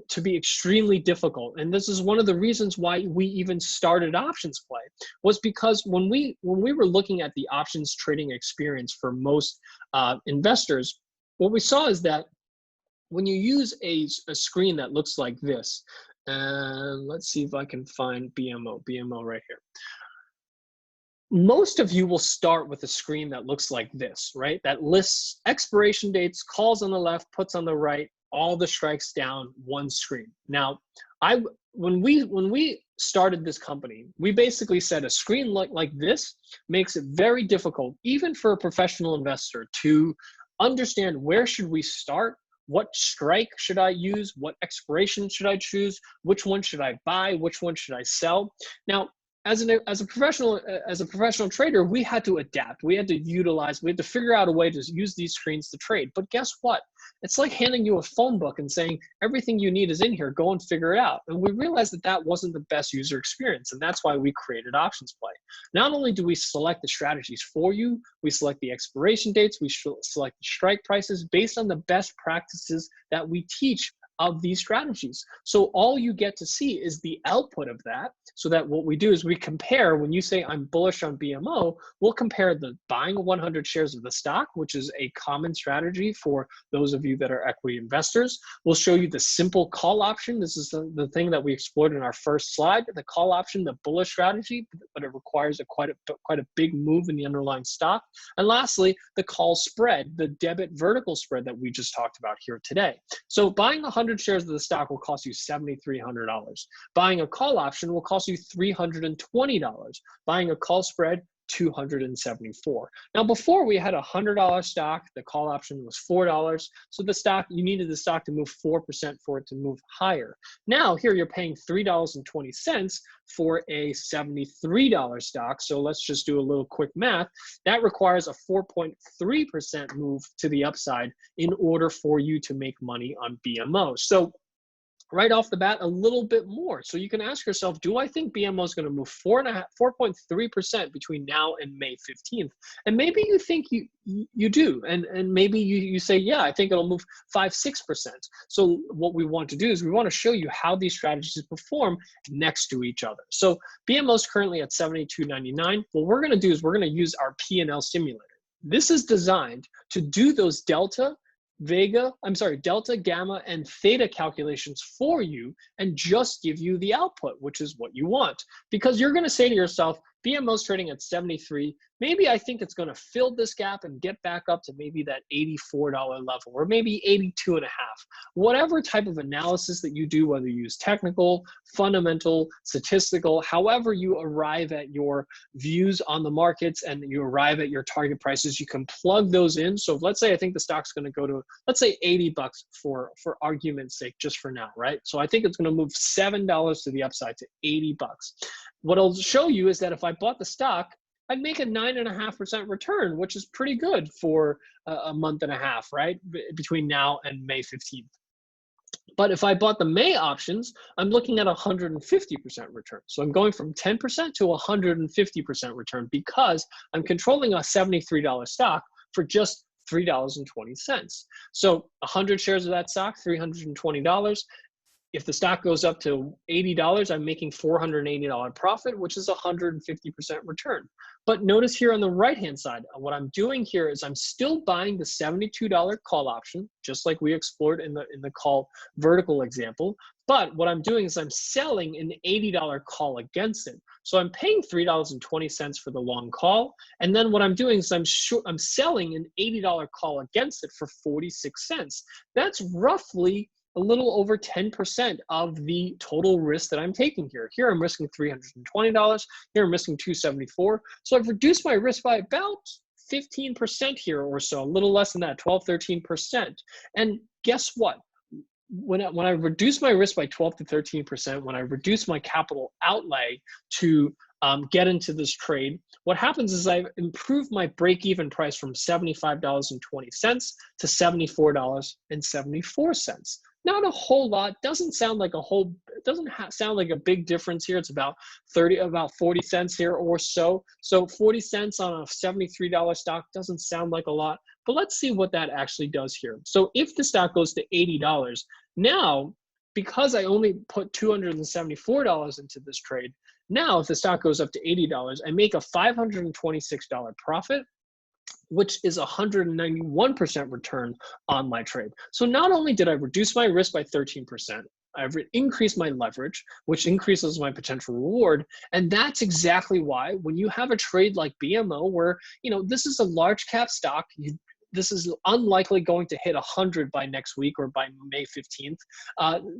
to be extremely difficult. And this is one of the reasons why we even started options play, was because when we were looking at the options trading experience for most investors, what we saw is that when you use a screen that looks like this, and let's see if I can find BMO right here. Most of you will start with a screen that looks like this, right? That lists expiration dates, calls on the left, puts on the right, all the strikes down, one screen. Now, when we started this company, we basically said a screen like this makes it very difficult, even for a professional investor, to understand where should we start, what strike should I use, what expiration should I choose, which one should I buy, which one should I sell. Now, as a professional trader, we had to adapt. We had to figure out a way to use these screens to trade. But guess what? It's like handing you a phone book and saying, everything you need is in here, go and figure it out. And we realized that that wasn't the best user experience. And that's why we created Options Play. Not only do we select the strategies for you, we select the expiration dates, we select the strike prices based on the best practices that we teach of these strategies. So all you get to see is the output of that, so that what we do is we compare. When you say I'm bullish on BMO, we'll compare the buying 100 shares of the stock, which is a common strategy for those of you that are equity investors. We'll show you the simple call option. This is the thing that we explored in our first slide, the call option, the bullish strategy, but it requires quite a big move in the underlying stock. And lastly, the call spread, the debit vertical spread that we just talked about here today. So buying 100 shares of the stock will cost you $7,300. Buying a call option will cost you $320. Buying a call spread, $274. Now, before we had a $100 stock, the call option was $4. So you needed the stock to move 4% for it to move higher. Now, here you're paying $3.20 for a $73 stock. So let's just do a little quick math. That requires a 4.3% move to the upside in order for you to make money on BMO. So right off the bat, a little bit more. So you can ask yourself, do I think BMO is going to move 4.3% between now and May 15th? And maybe you think you do. And maybe you say, yeah, I think it'll move 5-6%. So what we want to do is we want to show you how these strategies perform next to each other. So BMO is currently at $72.99. What we're going to do is we're going to use our P&L simulator. This is designed to do those delta, gamma, and theta calculations for you and just give you the output, which is what you want. Because you're going to say to yourself, BMO's trading at 73. Maybe I think it's going to fill this gap and get back up to maybe that $84 level, or maybe 82.5. Whatever type of analysis that you do, whether you use technical, fundamental, statistical, however you arrive at your views on the markets and you arrive at your target prices, you can plug those in. So let's say I think the stock's going to go to, let's say $80 for argument's sake, just for now, right? So I think it's going to move $7 to the upside to $80. What I'll show you is that if I bought the stock, I'd make a 9.5% return, which is pretty good for a month and a half, right? Between now and May 15th. But if I bought the May options, I'm looking at 150% return. So I'm going from 10% to 150% return because I'm controlling a $73 stock for just $3.20. So 100 shares of that stock, $320. If the stock goes up to $80, I'm making $480 profit, which is 150% return. But notice here on the right-hand side, what I'm doing here is I'm still buying the $72 call option, just like we explored in the call vertical example. But what I'm doing is I'm selling an $80 call against it. So I'm paying $3.20 for the long call. And then what I'm doing is I'm selling an $80 call against it for 46 cents. That's roughly a little over 10% of the total risk that I'm taking here. Here I'm risking $320. Here I'm risking $274. So I've reduced my risk by about 15% here or so, a little less than that, 12, 13%. And guess what? When I reduce my risk by 12 to 13%, when I reduce my capital outlay to get into this trade, what happens is I've improved my break-even price from $75.20 to $74.74. Not a whole lot. Doesn't sound like sound like a big difference here. It's about 40 cents here or so. So 40 cents on a $73 stock doesn't sound like a lot, but let's see what that actually does here. So if the stock goes to $80, now, because I only put $274 into this trade, now if the stock goes up to $80, I make a $526 profit, which is 191% return on my trade. So not only did I reduce my risk by 13%, I've increased my leverage, which increases my potential reward. And that's exactly why when you have a trade like BMO, where, this is a large cap stock, this is unlikely going to hit 100 by next week or by May 15th.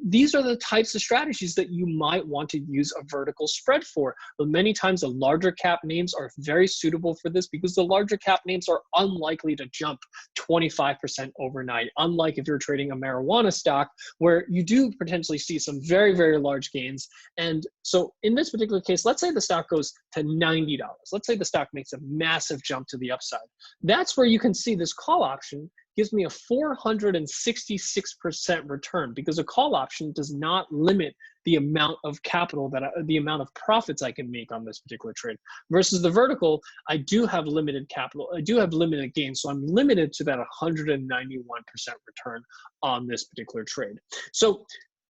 These are the types of strategies that you might want to use a vertical spread for. But many times the larger cap names are very suitable for this because the larger cap names are unlikely to jump 25% overnight, unlike if you're trading a marijuana stock where you do potentially see some very, very large gains. And so in this particular case, let's say the stock goes to $90. Let's say the stock makes a massive jump to the upside. That's where you can see this call option gives me a 466% return because a call option does not limit the amount of capital the amount of profits I can make on this particular trade. Versus the vertical, I do have limited capital. I do have limited gains. So I'm limited to that 191% return on this particular trade. So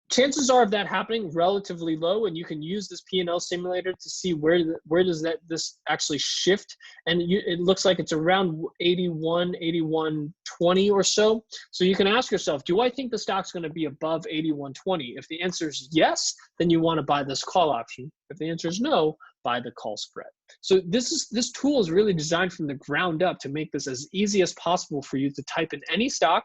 chances are of that happening relatively low, and you can use this P&L simulator to see where does this actually shift. And it looks like it's around 81.20 or so. So you can ask yourself, do I think the stock's going to be above 81.20? If the answer is yes, then you want to buy this call option. If the answer is no, buy the call spread. So this tool is really designed from the ground up to make this as easy as possible for you to type in any stock,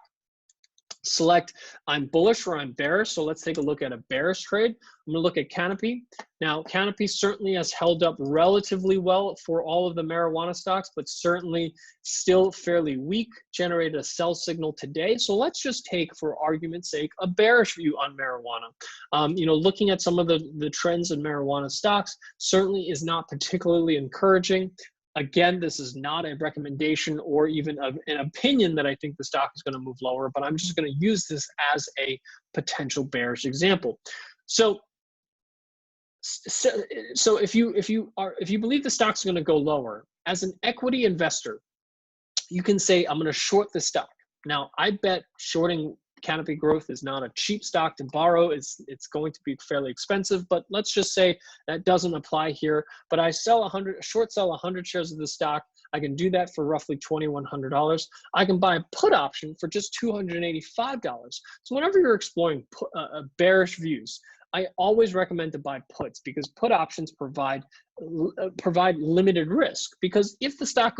select I'm bullish or I'm bearish. So let's take a look at a bearish trade. I'm going to look at Canopy. Now, Canopy certainly has held up relatively well for all of the marijuana stocks, but certainly still fairly weak, generated a sell signal today. So let's just take, for argument's sake, a bearish view on marijuana. Looking at some of the trends in marijuana stocks certainly is not particularly encouraging. Again, this is not a recommendation or even an opinion that I think the stock is going to move lower, but I'm just going to use this as a potential bearish example. So if you believe the stock's going to go lower, as an equity investor, you can say, I'm going to short the stock. Now, I bet shorting Canopy Growth is not a cheap stock to borrow. It's going to be fairly expensive, but let's just say that doesn't apply here. But I short sell 100 shares of the stock. I can do that for roughly $2,100. I can buy a put option for just $285. So whenever you're exploring bearish views, I always recommend to buy puts, because put options provide limited risk. Because if the stock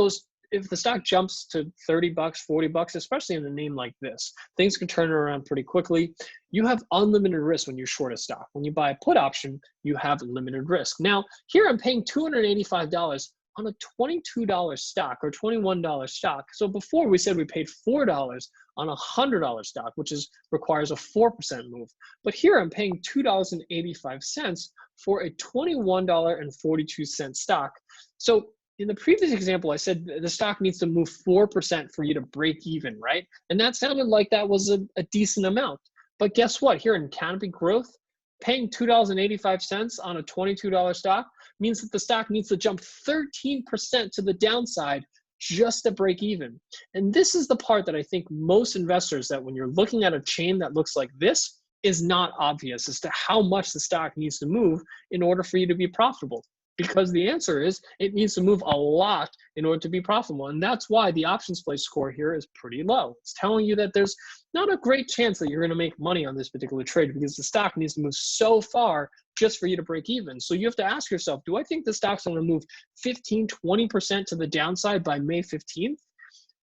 jumps to 30 bucks, 40 bucks, especially in a name like this, things can turn around pretty quickly. You have unlimited risk when you short a stock. When you buy a put option, you have limited risk. Now, here I'm paying $285 on a $22 stock or $21 stock. So before we said we paid $4 on a $100 stock, which requires a 4% move. But here I'm paying $2.85 for a $21.42 stock. So in the previous example, I said the stock needs to move 4% for you to break even, right? And that sounded like that was a decent amount. But guess what? Here in Canopy Growth, paying $2.85 on a $22 stock means that the stock needs to jump 13% to the downside just to break even. And this is the part that I think most investors, that when you're looking at a chain that looks like this, is not obvious as to how much the stock needs to move in order for you to be profitable. Because the answer is it needs to move a lot in order to be profitable. And that's why the options play score here is pretty low. It's telling you that there's not a great chance that you're going to make money on this particular trade, because the stock needs to move so far just for you to break even. So you have to ask yourself, do I think the stock's going to move 15, 20% to the downside by May 15th?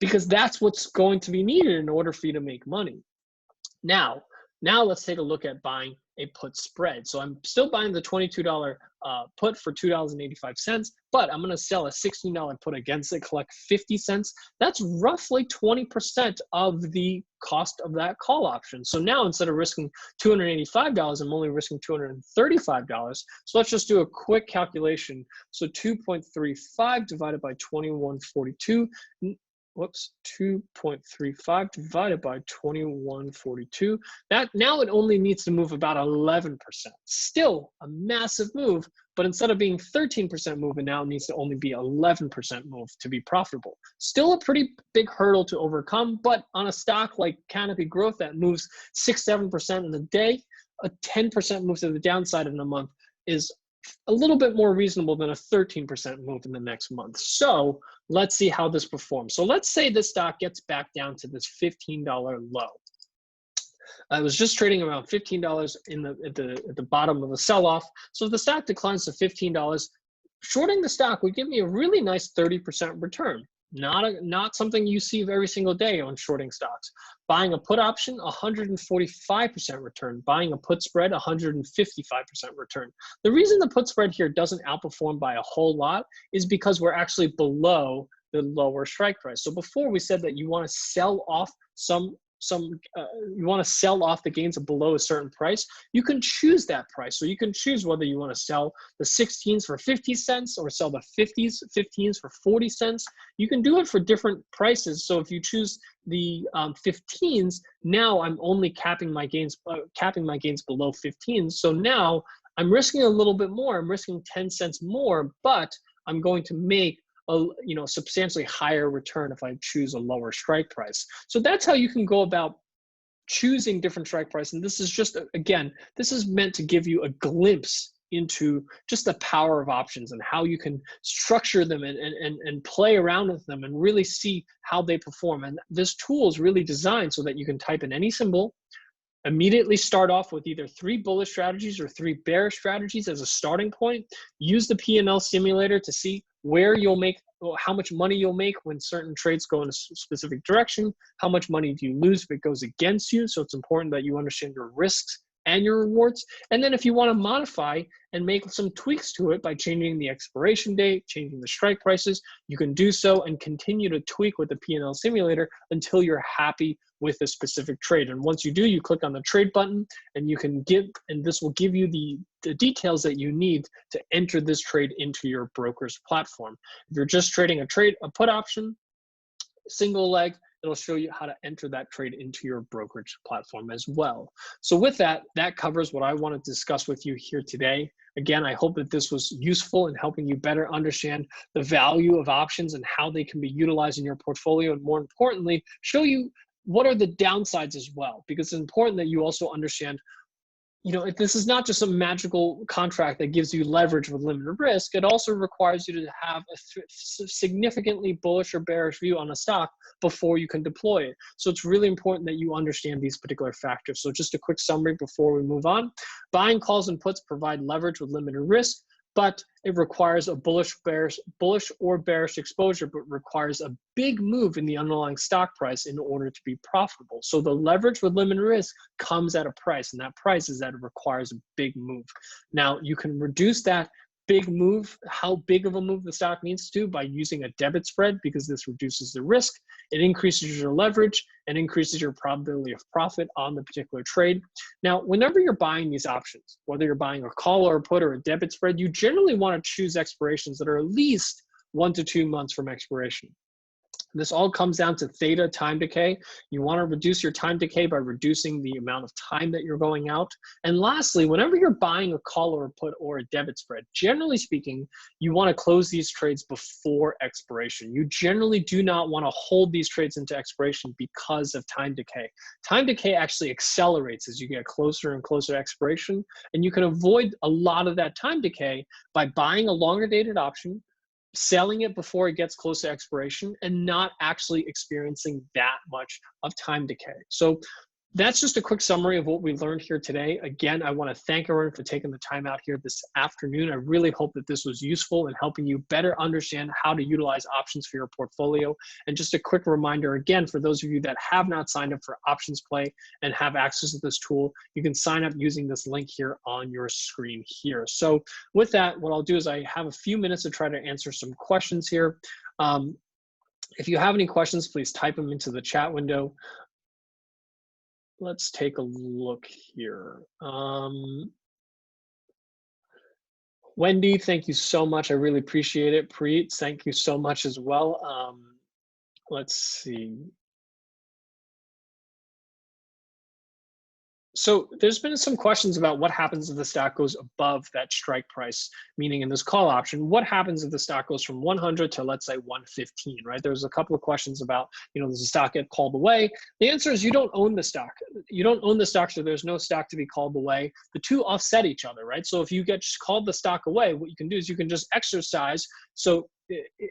Because that's what's going to be needed in order for you to make money. Now let's take a look at buying a put spread. So I'm still buying the $22 put for $2.85, but I'm going to sell a $16 put against it, collect 50 cents. That's roughly 20% of the cost of that call option. So now instead of risking $285, I'm only risking $235. So let's just do a quick calculation. So 2.35 divided by 2142. Whoops, 2.35 divided by 2142. That now it only needs to move about 11%. Still a massive move, but instead of being 13% move, it now needs to only be 11% move to be profitable. Still a pretty big hurdle to overcome, but on a stock like Canopy Growth that moves 6-7% in a day, a 10% move to the downside in a month is a little bit more reasonable than a 13% move in the next month. So let's see how this performs. So let's say this stock gets back down to this $15 low. I was just trading around $15 at the bottom of the sell-off. So if the stock declines to $15, shorting the stock would give me a really nice 30% return. Not something you see every single day on shorting stocks. Buying a put option, 145% return. Buying a put spread, 155% return. The reason the put spread here doesn't outperform by a whole lot is because we're actually below the lower strike price. So before we said that you want to sell off you want to sell off the gains below a certain price. You can choose that price. So you can choose whether you want to sell the 16s for 50 cents or sell the 15s for 40 cents. You can do it for different prices. So if you choose the 15s, now I'm only capping my gains below 15s. So now I'm risking a little bit more. I'm risking 10 cents more, but I'm going to make a substantially higher return if I choose a lower strike price. So that's how you can go about choosing different strike price. And this is just, again, this is meant to give you a glimpse into just the power of options and how you can structure them and play around with them and really see how they perform. And this tool is really designed so that you can type in any symbol, immediately start off with either 3 bullish strategies or 3 bearish strategies as a starting point. Use the P&L simulator to see where you'll make, how much money you'll make when certain trades go in a specific direction. How much money do you lose if it goes against you? So it's important that you understand your risks and your rewards. And then if you want to modify and make some tweaks to it by changing the expiration date, changing the strike prices, you can do so and continue to tweak with the P&L simulator until you're happy with a specific trade. And once you do, you click on the trade button and you can and this will give you the details that you need to enter this trade into your broker's platform. If you're just trading a put option, single leg, it'll show you how to enter that trade into your brokerage platform as well. So with that, that covers what I want to discuss with you here today. Again, I hope that this was useful in helping you better understand the value of options and how they can be utilized in your portfolio, and more importantly, show you what are the downsides as well? Because it's important that you also understand, this is not just a magical contract that gives you leverage with limited risk. It also requires you to have a significantly bullish or bearish view on a stock before you can deploy it. So it's really important that you understand these particular factors. So just a quick summary before we move on. Buying calls and puts provide leverage with limited risk, but it requires a bullish or bearish exposure, but requires a big move in the underlying stock price in order to be profitable. So the leverage with limited risk comes at a price, and that price is that it requires a big move. Now, you can reduce that big move, how big of a move the stock needs to, by using a debit spread, because this reduces the risk. It increases your leverage and increases your probability of profit on the particular trade. Now, whenever you're buying these options, whether you're buying a call or a put or a debit spread, you generally want to choose expirations that are at least 1 to 2 months from expiration. This all comes down to theta, time decay. You want to reduce your time decay by reducing the amount of time that you're going out. And lastly, whenever you're buying a call or a put or a debit spread, generally speaking, you want to close these trades before expiration. You generally do not want to hold these trades into expiration because of time decay. Time decay actually accelerates as you get closer and closer to expiration, and you can avoid a lot of that time decay by buying a longer dated option, selling it before it gets close to expiration, and not actually experiencing that much of time decay. So that's just a quick summary of what we learned here today. Again, I want to thank everyone for taking the time out here this afternoon. I really hope that this was useful in helping you better understand how to utilize options for your portfolio. And just a quick reminder, again, for those of you that have not signed up for Options Play and have access to this tool, you can sign up using this link here on your screen here. So with that, what I'll do is I have a few minutes to try to answer some questions here. If you have any questions, please type them into the chat window. Let's take a look here. Wendy, thank you so much. I really appreciate it. Preet, thank you so much as well. Let's see. So there's been some questions about what happens if the stock goes above that strike price, meaning in this call option, what happens if the stock goes from 100 to, let's say, 115, right? There's a couple of questions about, does the stock get called away? The answer is you don't own the stock. You don't own the stock, so there's no stock to be called away. The two offset each other, right? So if you get called the stock away, what you can do is you can just exercise. So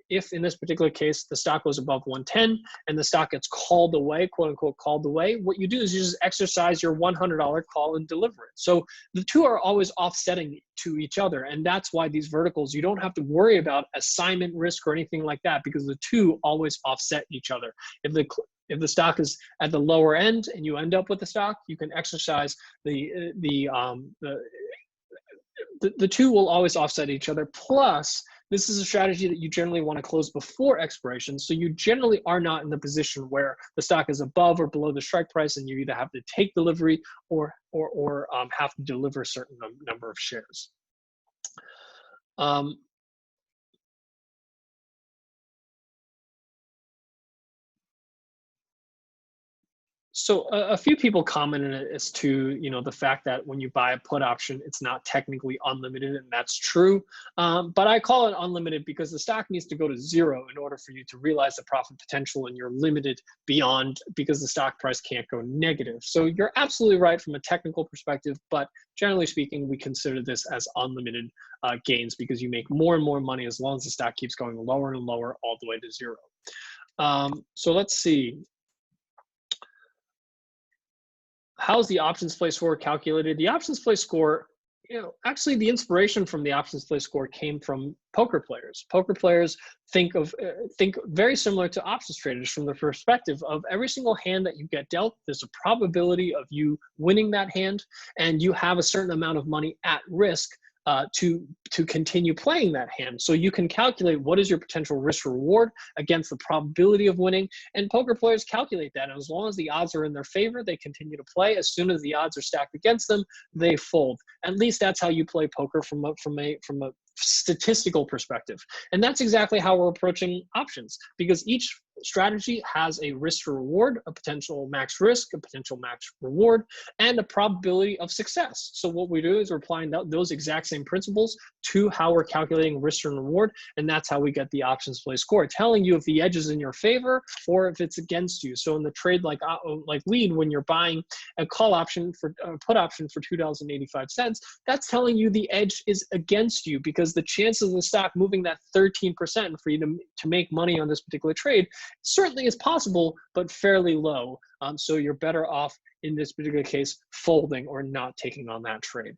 if in this particular case, the stock goes above 110 and the stock gets called away, quote unquote, called away, what you do is you just exercise your $100 call and deliver it. So the two are always offsetting to each other. And that's why these verticals, you don't have to worry about assignment risk or anything like that, because the two always offset each other. If the stock is at the lower end and you end up with the stock, you can exercise the two will always offset each other. Plus, this is a strategy that you generally want to close before expiration. So you generally are not in the position where the stock is above or below the strike price and you either have to take delivery or have to deliver a certain number of shares. So a few people commented as to, the fact that when you buy a put option, it's not technically unlimited, and that's true. But I call it unlimited because the stock needs to go to zero in order for you to realize the profit potential, and you're limited beyond because the stock price can't go negative. So you're absolutely right from a technical perspective, but generally speaking, we consider this as unlimited gains because you make more and more money as long as the stock keeps going lower and lower all the way to zero. So let's see. How's the options play score calculated? The options play score, actually the inspiration from the options play score came from poker players. Poker players think very similar to options traders from the perspective of every single hand that you get dealt, there's a probability of you winning that hand, and you have a certain amount of money at risk to continue playing that hand. So you can calculate what is your potential risk reward against the probability of winning, and poker players calculate that. And as long as the odds are in their favor, they continue to play. As soon as the odds are stacked against them, they fold. At least that's how you play poker from a statistical perspective. And that's exactly how we're approaching options, because each strategy has a risk to reward, a potential max risk, a potential max reward, and a probability of success. So what we do is we're applying those exact same principles to how we're calculating risk and reward, and that's how we get the options play score, telling you if the edge is in your favor or if it's against you. So in the trade like lead, when you're buying a call option for a put option for $2.85, that's telling you the edge is against you, because the chances of the stock moving that 13% for you to make money on this particular trade certainly is possible, but fairly low. So you're better off in this particular case folding or not taking on that trade.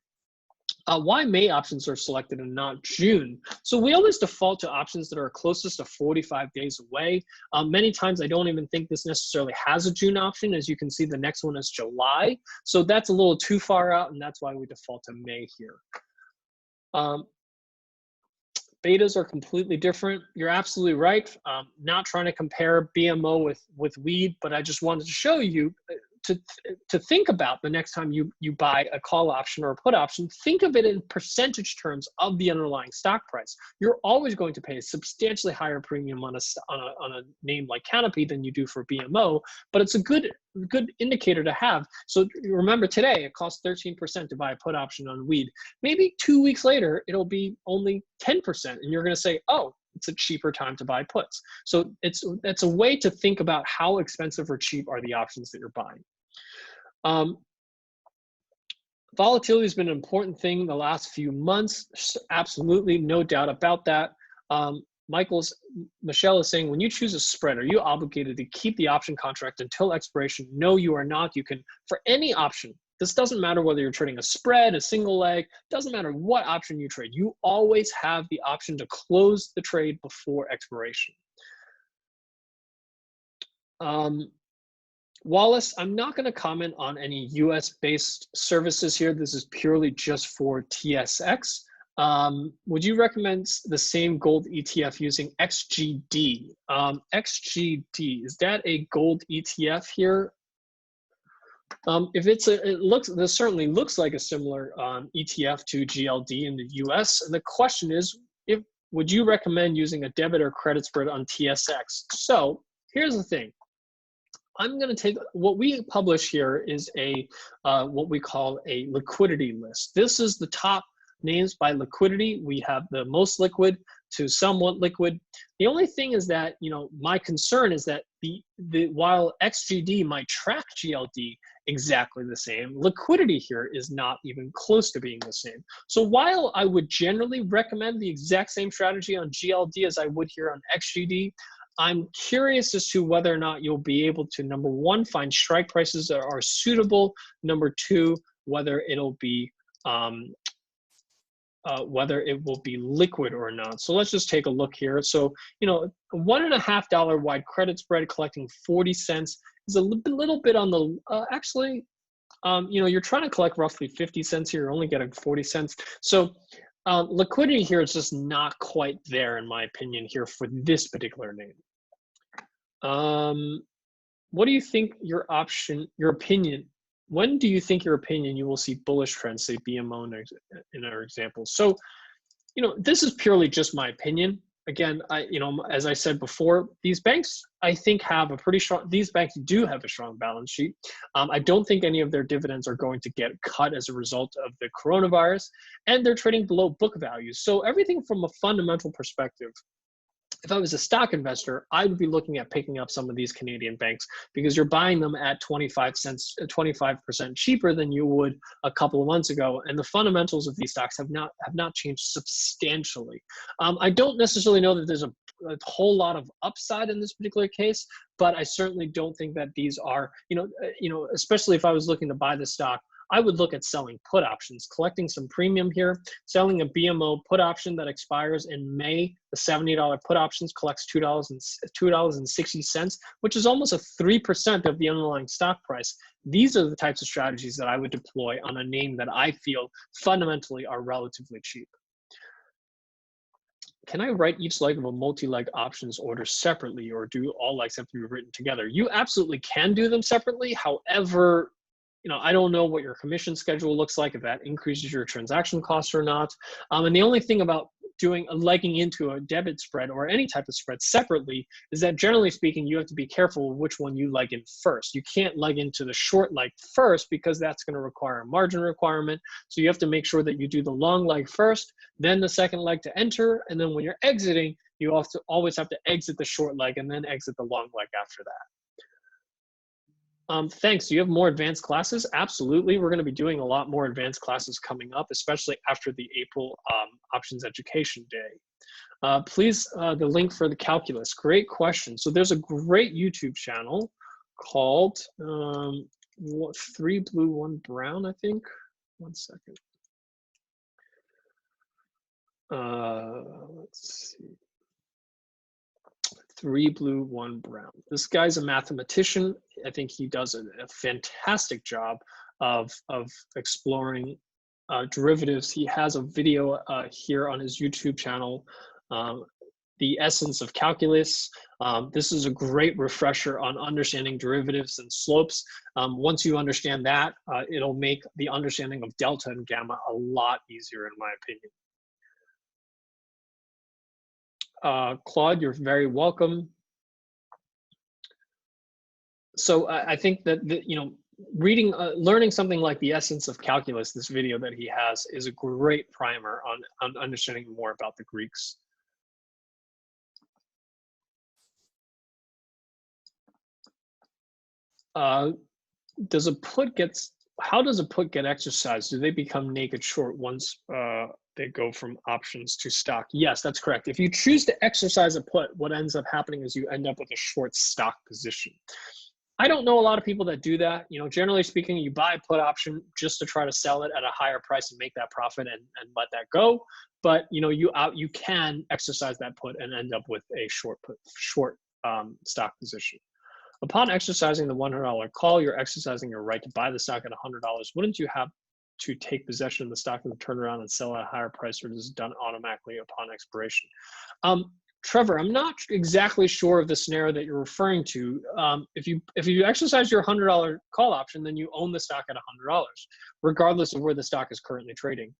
Why May options are selected and not June? So we always default to options that are closest to 45 days away. Many times I don't even think this necessarily has a June option. As you can see, the next one is July. So that's a little too far out, and that's why we default to May here. Betas are completely different. You're absolutely right. Not trying to compare BMO with weed, but I just wanted to show you to think about the next time you buy a call option or a put option. Think of it in percentage terms of the underlying stock price. You're always going to pay a substantially higher premium on a name like Canopy than you do for BMO, but it's a good indicator to have. So remember, today it costs 13% to buy a put option on weed. Maybe 2 weeks later it'll be only 10%, and you're going to say, oh, it's a cheaper time to buy puts. So it's a way to think about how expensive or cheap are the options that you're buying. Volatility has been an important thing the last few months. Absolutely, no doubt about that. Michelle is saying, when you choose a spread, are you obligated to keep the option contract until expiration? No, you are not. You can, for any option, this doesn't matter whether you're trading a spread, a single leg, doesn't matter what option you trade. You always have the option to close the trade before expiration. Wallace, I'm not going to comment on any US-based services here. This is purely just for TSX. Would you recommend the same gold ETF using XGD? XGD, is that a gold ETF here? If it's this certainly looks like a similar ETF to GLD in the US. And the question is, would you recommend using a debit or credit spread on TSX? So here's the thing. I'm going to take what we publish here is what we call a liquidity list. This is the top names by liquidity. We have the most liquid to somewhat liquid. The only thing is that, my concern is that while XGD might track GLD exactly the same, liquidity here is not even close to being the same. So while I would generally recommend the exact same strategy on GLD as I would here on XGD, I'm curious as to whether or not you'll be able to, number one, find strike prices that are suitable. Number two, whether it'll be whether it will be liquid or not. So let's just take a look here. So, a $1.50 wide credit spread collecting 40 cents is a little bit on the, actually, you're trying to collect roughly 50 cents here, you're only getting 40 cents. So liquidity here is just not quite there, in my opinion, here for this particular name. What do you think your opinion, when do you think you will see bullish trends, say BMO in our example? So, this is purely just my opinion. Again, as I said before, these banks, I think, have a pretty strong, these banks do have a strong balance sheet. I don't think any of their dividends are going to get cut as a result of the coronavirus, and they're trading below book value. So everything from a fundamental perspective, if I was a stock investor, I would be looking at picking up some of these Canadian banks, because you're buying them at 25% cheaper than you would a couple of months ago, and the fundamentals of these stocks have not changed substantially. I don't necessarily know that there's a whole lot of upside in this particular case, but I certainly don't think that these are, especially if I was looking to buy the stock, I would look at selling put options, collecting some premium here, selling a BMO put option that expires in May. The $70 put options collects $2.60, which is almost a 3% of the underlying stock price. These are the types of strategies that I would deploy on a name that I feel fundamentally are relatively cheap. Can I write each leg of a multi-leg options order separately, or do all legs have to be written together? You absolutely can do them separately. However, I don't know what your commission schedule looks like, if that increases your transaction costs or not. And the only thing about doing a legging into a debit spread or any type of spread separately is that generally speaking, you have to be careful which one you leg in first. You can't leg into the short leg first because that's going to require a margin requirement. So you have to make sure that you do the long leg first, then the second leg to enter. And then when you're exiting, you also always have to exit the short leg and then exit the long leg after that. Thanks. Do you have more advanced classes? Absolutely. We're going to be doing a lot more advanced classes coming up, especially after the April Options Education Day. Please, the link for the calculus. Great question. So there's a great YouTube channel called 3 Blue, 1 Brown, I think. One second. Let's see. 3 Blue, 1 Brown. This guy's a mathematician. I think he does a fantastic job of exploring derivatives. He has a video here on his YouTube channel, The Essence of Calculus. This is a great refresher on understanding derivatives and slopes. Once you understand that, it'll make the understanding of delta and gamma a lot easier, in my opinion. Claude, you're very welcome. So I think that learning something like The Essence of Calculus, this video that he has, is a great primer on understanding more about the Greeks. How does a put get exercised? Do they become naked short once they go from options to stock? Yes, that's correct. If you choose to exercise a put, what ends up happening is you end up with a short stock position. I don't know a lot of people that do that. Generally speaking, you buy a put option just to try to sell it at a higher price and make that profit and let that go. But you can exercise that put and end up with a short stock position. Upon exercising the $100 call, you're exercising your right to buy the stock at $100. Wouldn't you have to take possession of the stock and turn around and sell at a higher price, or is it done automatically upon expiration? Trevor, I'm not exactly sure of the scenario that you're referring to. If you exercise your $100 call option, then you own the stock at $100, regardless of where the stock is currently trading.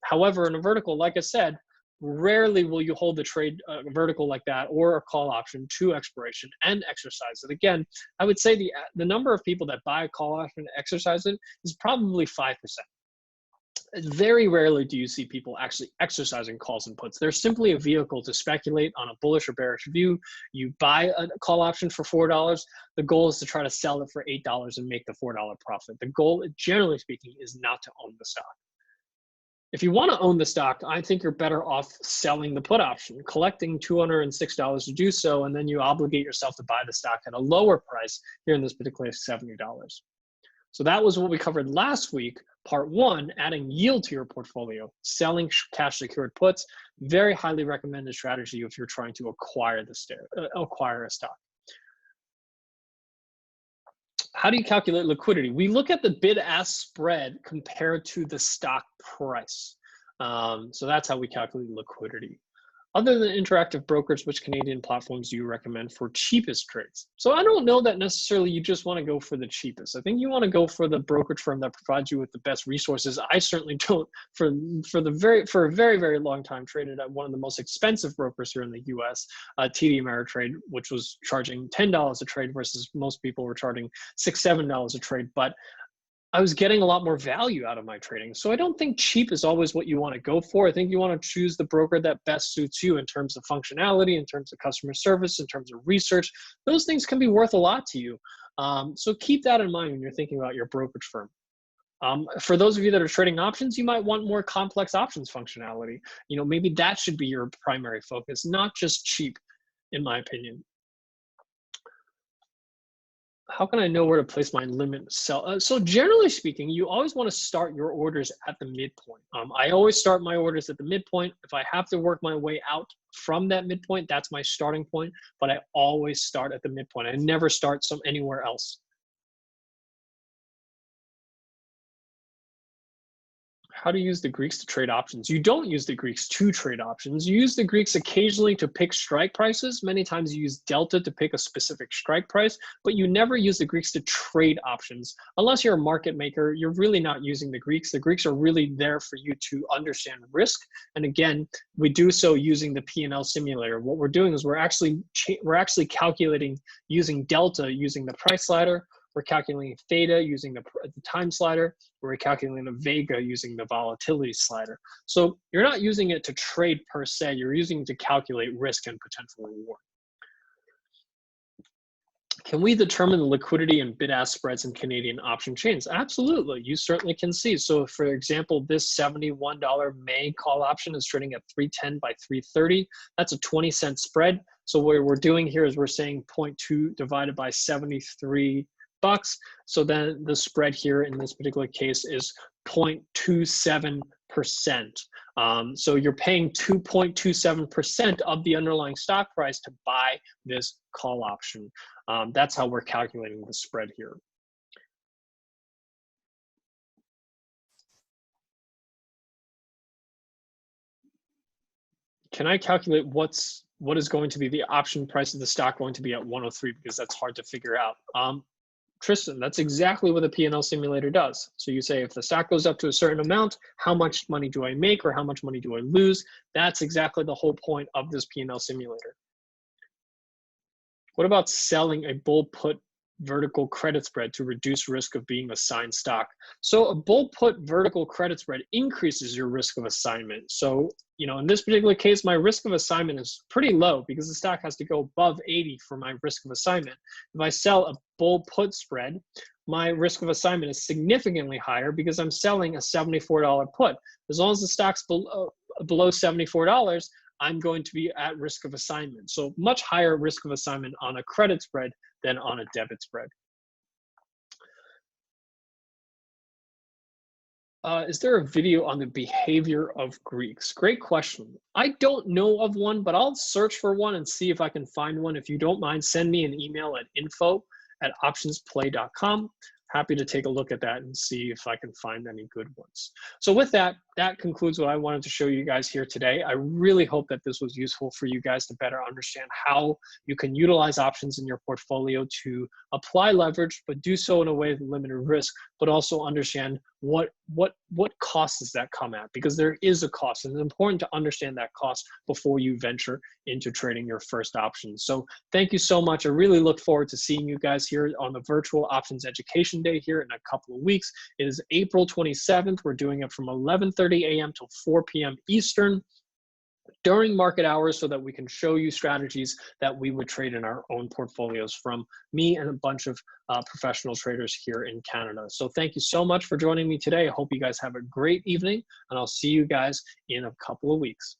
However, in a vertical, like I said, rarely will you hold the trade vertical like that or a call option to expiration and exercise it. Again, I would say the number of people that buy a call option and exercise it is probably 5%. Very rarely do you see people actually exercising calls and puts. They're simply a vehicle to speculate on a bullish or bearish view. You buy a call option for $4. The goal is to try to sell it for $8 and make the $4 profit. The goal, generally speaking, is not to own the stock. If you want to own the stock, I think you're better off selling the put option, collecting $206 to do so, and then you obligate yourself to buy the stock at a lower price, here in this particular case, $70. So that was what we covered last week. Part 1, adding yield to your portfolio, selling cash secured puts. Very highly recommended strategy if you're trying to acquire a stock. How do you calculate liquidity? We look at the bid-ask spread compared to the stock price. So that's how we calculate liquidity. Other than interactive brokers, which Canadian platforms do you recommend for cheapest trades? So I don't know that necessarily you just want to go for the cheapest. I think you want to go for the brokerage firm that provides you with the best resources. I certainly don't. For a very, very long time, traded at one of the most expensive brokers here in the U.S., TD Ameritrade, which was charging $10 a trade versus most people were charging $6, $7 a trade. But I was getting a lot more value out of my trading. So I don't think cheap is always what you want to go for. I think you want to choose the broker that best suits you in terms of functionality, in terms of customer service, in terms of research. Those things can be worth a lot to you. So keep that in mind when you're thinking about your brokerage firm. For those of you that are trading options, you might want more complex options functionality. Maybe that should be your primary focus, not just cheap, in my opinion. How can I know where to place my limit sell? So generally speaking, you always want to start your orders at the midpoint. I always start my orders at the midpoint. If I have to work my way out from that midpoint, that's my starting point, but I always start at the midpoint. I never start anywhere else. How to use the Greeks to trade options. You don't use the Greeks to trade options. You use the Greeks occasionally to pick strike prices. Many times you use delta to pick a specific strike price, but you never use the Greeks to trade options. Unless you're a market maker, you're really not using the Greeks. The Greeks are really there for you to understand risk. And again, we do so using the P&L simulator. What we're doing is we're actually calculating using delta, using the price slider. We're calculating theta using the time slider. We're calculating the vega using the volatility slider. So you're not using it to trade per se, you're using it to calculate risk and potential reward. Can we determine the liquidity and bid-ask spreads in Canadian option chains? Absolutely, you certainly can see. So for example, this $71 May call option is trading at 310 by 330. That's a 20-cent spread. So what we're doing here is we're saying 0.2 divided by 73 bucks. So then the spread here in this particular case is 0.27%. So you're paying 2.27% of the underlying stock price to buy this call option. That's how we're calculating the spread here. Can I calculate what is going to be the option price of the stock going to be at 103, because that's hard to figure out. Tristan, that's exactly what the P&L simulator does. So you say if the stock goes up to a certain amount, how much money do I make or how much money do I lose? That's exactly the whole point of this P&L simulator. What about selling a bull put vertical credit spread to reduce risk of being assigned stock? So a bull put vertical credit spread increases your risk of assignment. So, you know, in this particular case, my risk of assignment is pretty low because the stock has to go above 80 for my risk of assignment. If I sell a bull put spread, my risk of assignment is significantly higher because I'm selling a $74 put. As long as the stock's below $74, I'm going to be at risk of assignment. So much higher risk of assignment on a credit spread than on a debit spread. Is there a video on the behavior of Greeks? Great question. I don't know of one, but I'll search for one and see if I can find one. If you don't mind, send me an email at info@optionsplay.com. Happy to take a look at that and see if I can find any good ones. So with that, that concludes what I wanted to show you guys here today. I really hope that this was useful for you guys to better understand how you can utilize options in your portfolio to apply leverage, but do so in a way with limited risk, but also understand what cost does that come at, because there is a cost, and it's important to understand that cost before you venture into trading your first options. So thank you so much. I really look forward to seeing you guys here on the virtual options education day here in a couple of weeks. It is April 27th. We're doing it from 11:30 a.m. till 4 p.m. Eastern during market hours, so that we can show you strategies that we would trade in our own portfolios from me and a bunch of professional traders here in Canada. So thank you so much for joining me today. I hope you guys have a great evening, and I'll see you guys in a couple of weeks.